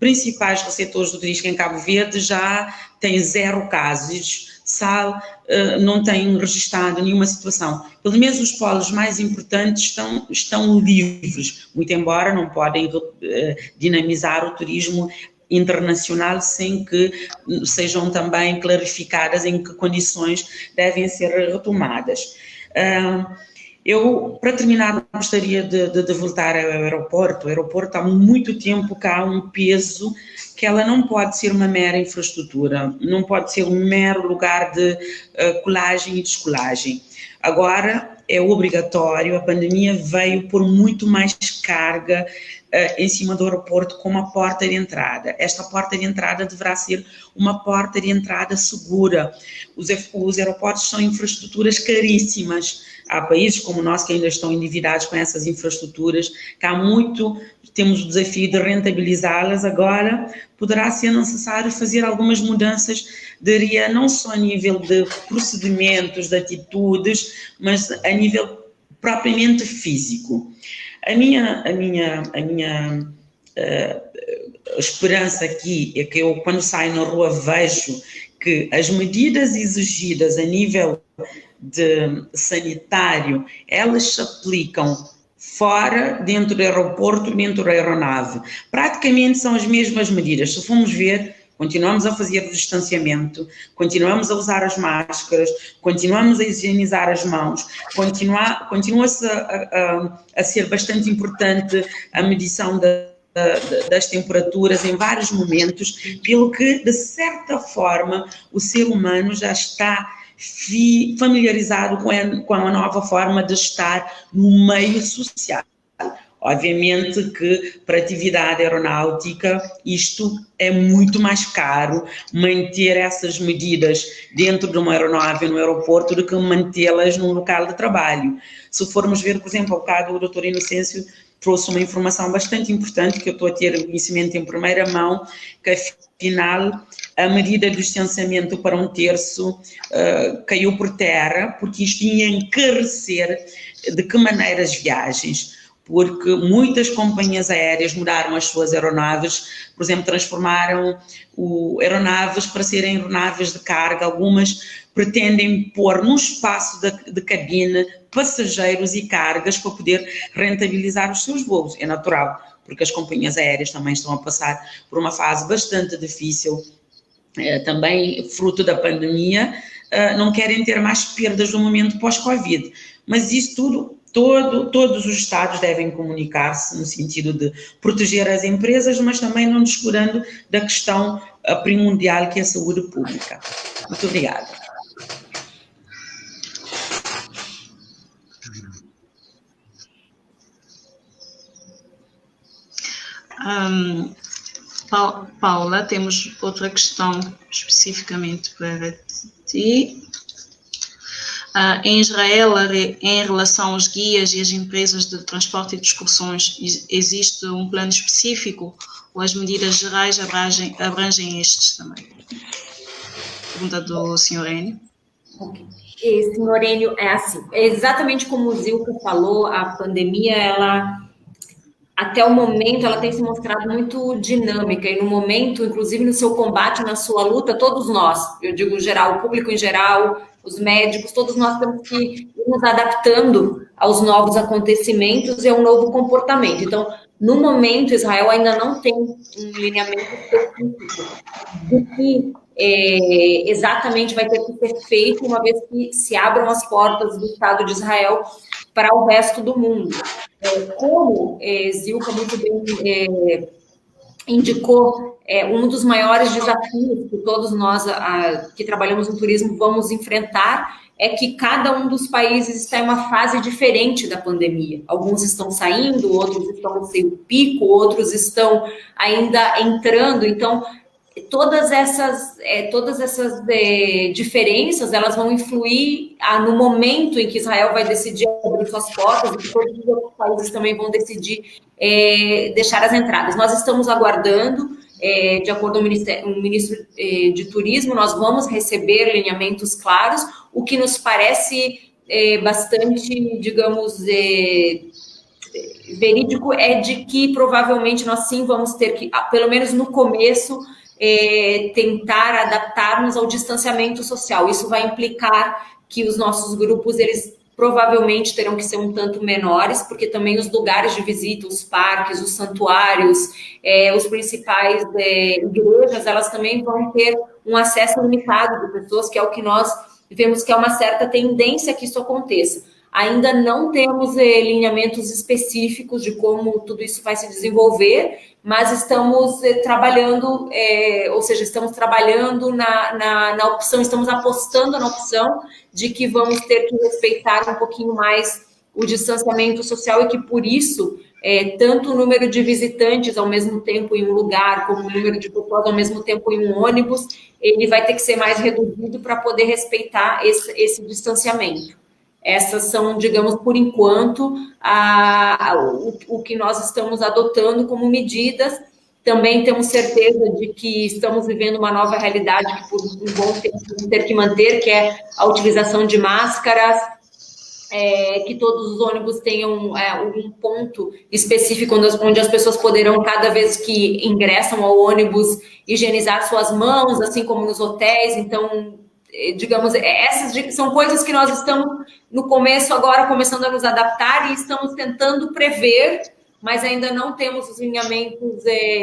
principais receptores do turismo em Cabo Verde, já tem 0 casos. Sal não tem registrado nenhuma situação. Pelo menos os polos mais importantes estão livres, muito embora não podem dinamizar o turismo internacional sem que sejam também clarificadas em que condições devem ser retomadas. Eu, para terminar, gostaria de voltar ao aeroporto. O aeroporto há muito tempo que há um peso que ela não pode ser uma mera infraestrutura, não pode ser um mero lugar de colagem e descolagem. Agora é obrigatório, a pandemia veio por muito mais carga em cima do aeroporto como a porta de entrada. Esta porta de entrada deverá ser uma porta de entrada segura. Os aeroportos são infraestruturas caríssimas. Há países como o nosso que ainda estão endividados com essas infraestruturas, que temos o desafio de rentabilizá-las. Agora poderá ser necessário fazer algumas mudanças, diria, não só a nível de procedimentos, de atitudes, mas a nível propriamente físico. A minha esperança aqui é que eu, quando saio na rua, vejo que as medidas exigidas a nível sanitário, elas se aplicam fora, dentro do aeroporto, dentro da aeronave. Praticamente são as mesmas medidas. Se formos ver, continuamos a fazer o distanciamento, continuamos a usar as máscaras, continuamos a higienizar as mãos, continua-se a ser bastante importante a medição das temperaturas em vários momentos, pelo que, de certa forma, o ser humano já está familiarizado com a nova forma de estar no meio social. Obviamente que para a atividade aeronáutica isto é muito mais caro, manter essas medidas dentro de uma aeronave no aeroporto do que mantê-las num local de trabalho. Se formos ver, por exemplo, ao bocado o Dr. Inocêncio trouxe uma informação bastante importante que eu estou a ter conhecimento em primeira mão, que afinal a medida de distanciamento para 1/3 caiu por terra, porque isto ia encarecer de que maneira as viagens, porque muitas companhias aéreas mudaram as suas aeronaves, por exemplo, transformaram aeronaves para serem aeronaves de carga, algumas pretendem pôr num espaço de cabine passageiros e cargas para poder rentabilizar os seus voos. É natural, porque as companhias aéreas também estão a passar por uma fase bastante difícil, também fruto da pandemia, não querem ter mais perdas no momento pós-Covid, mas isso tudo, todos os Estados devem comunicar-se no sentido de proteger as empresas, mas também não descurando da questão primordial, que é a saúde pública. Muito obrigada. Paula, temos outra questão especificamente para ti. Em Israel, em relação aos guias e às empresas de transporte e de excursões, existe um plano específico ou as medidas gerais abrangem estes também? Pergunta do Sr. Enio. Ok. Senhor Enio, é assim, é exatamente como o Zilka falou, a pandemia, ela, até o momento, ela tem se mostrado muito dinâmica, e no momento, inclusive no seu combate, na sua luta, todos nós, eu digo geral, o público em geral, os médicos, todos nós temos que ir nos adaptando aos novos acontecimentos e ao novo comportamento. Então, no momento, Israel ainda não tem um lineamento específico do que exatamente vai ter que ser feito uma vez que se abram as portas do Estado de Israel para o resto do mundo. Como Zilka muito bem indicou, um dos maiores desafios que todos nós que trabalhamos no turismo vamos enfrentar é que cada um dos países está em uma fase diferente da pandemia. Alguns estão saindo, outros estão no seu pico, outros estão ainda entrando. Então, todas essas diferenças, elas vão influir no momento em que Israel vai decidir abrir suas portas, e que todos os outros países também vão decidir deixar as entradas. Nós estamos aguardando, de acordo com o ministro de Turismo, nós vamos receber alinhamentos claros, o que nos parece bastante, digamos, verídico é de que provavelmente nós sim vamos ter que, pelo menos no começo, tentar adaptar-nos ao distanciamento social. Isso vai implicar que os nossos grupos, eles provavelmente terão que ser um tanto menores, porque também os lugares de visita, os parques, os santuários, os principais igrejas, elas também vão ter um acesso limitado de pessoas, que é o que nós vemos que é uma certa tendência que isso aconteça. Ainda não temos alinhamentos específicos de como tudo isso vai se desenvolver, mas estamos trabalhando, ou seja, estamos trabalhando na opção, estamos apostando na opção de que vamos ter que respeitar um pouquinho mais o distanciamento social e que, por isso, tanto o número de visitantes ao mesmo tempo em um lugar, como o número de pessoas ao mesmo tempo em um ônibus, ele vai ter que ser mais reduzido para poder respeitar esse distanciamento. Essas são, digamos, por enquanto, o que nós estamos adotando como medidas. Também temos certeza de que estamos vivendo uma nova realidade que por um bom tempo vamos ter que manter, que é a utilização de máscaras, que todos os ônibus tenham um ponto específico onde as pessoas poderão, cada vez que ingressam ao ônibus, higienizar suas mãos, assim como nos hotéis. Então, digamos, essas são coisas que nós estamos, no começo agora, começando a nos adaptar e estamos tentando prever, mas ainda não temos os lineamentos,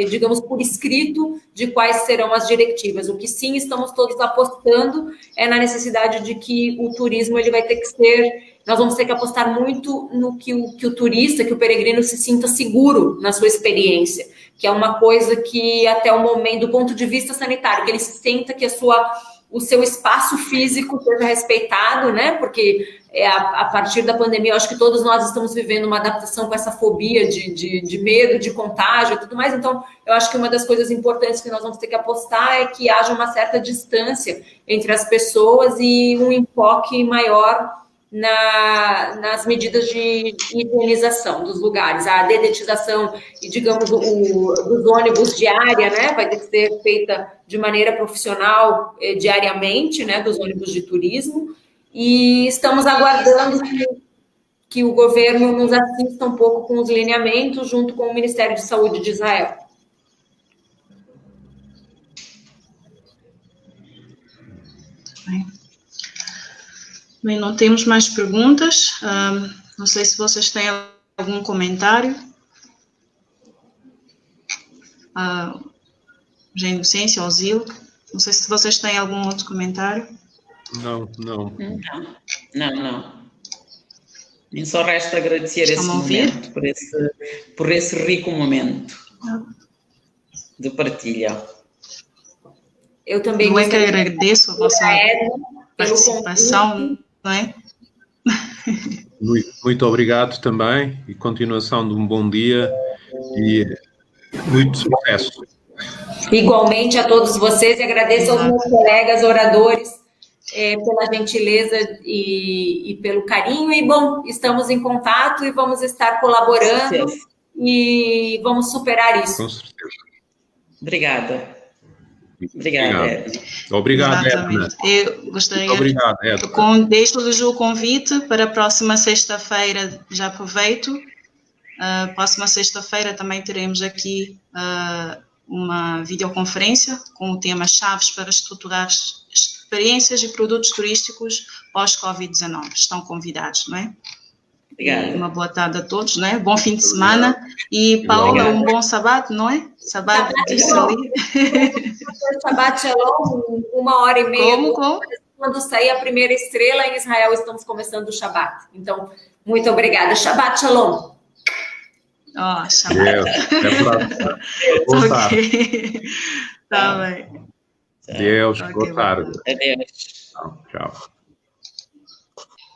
digamos, por escrito, de quais serão as diretivas. O que sim estamos todos apostando é na necessidade de que o turismo, ele vai ter que ser, nós vamos ter que apostar muito no que o turista, que o peregrino se sinta seguro na sua experiência, que é uma coisa que até o momento, do ponto de vista sanitário, que ele se sinta que o seu espaço físico seja respeitado, né? Porque a partir da pandemia, eu acho que todos nós estamos vivendo uma adaptação com essa fobia de medo, de contágio e tudo mais. Então, eu acho que uma das coisas importantes que nós vamos ter que apostar é que haja uma certa distância entre as pessoas e um enfoque maior nas medidas de higienização dos lugares. A dedetização, digamos, dos ônibus diária, né, vai ter que ser feita de maneira profissional diariamente, né, dos ônibus de turismo, e estamos aguardando que o governo nos assista um pouco com os lineamentos junto com o Ministério de Saúde de Israel. Bem, não temos mais perguntas. Não sei se vocês têm algum comentário. Eugênio Vicência ou Zil. Não sei se vocês têm algum outro comentário. Não. Nem só resta agradecer esse momento, por esse rico momento de partilha. Eu também não é que agradeço a vossa participação, não é? Muito obrigado também e continuação de um bom dia e muito sucesso. Igualmente a todos vocês, e agradeço aos meus colegas oradores pela gentileza e pelo carinho. E, bom, estamos em contato e vamos estar colaborando e vamos superar isso. Com certeza. Obrigada. Obrigado, Edna. Eu gostaria. Obrigado, Edna. Deixo-lhes o convite para a próxima sexta-feira, já aproveito. Próxima sexta-feira também teremos aqui uma videoconferência com o tema Chaves para estruturar experiências e produtos turísticos pós-Covid-19. Estão convidados, não é? Obrigada. Uma boa tarde a todos, não é? Bom fim de semana. E, Paula, um bom sábado, não é? Sábado disse ali. Shabbat Shalom, 1h30. Como? Quando sair a primeira estrela, em Israel estamos começando o Shabbat. Então, muito obrigada. Shabbat Shalom. Shabbat. Ok. Tá bem. Deus, boa tarde. Adeus. Tchau.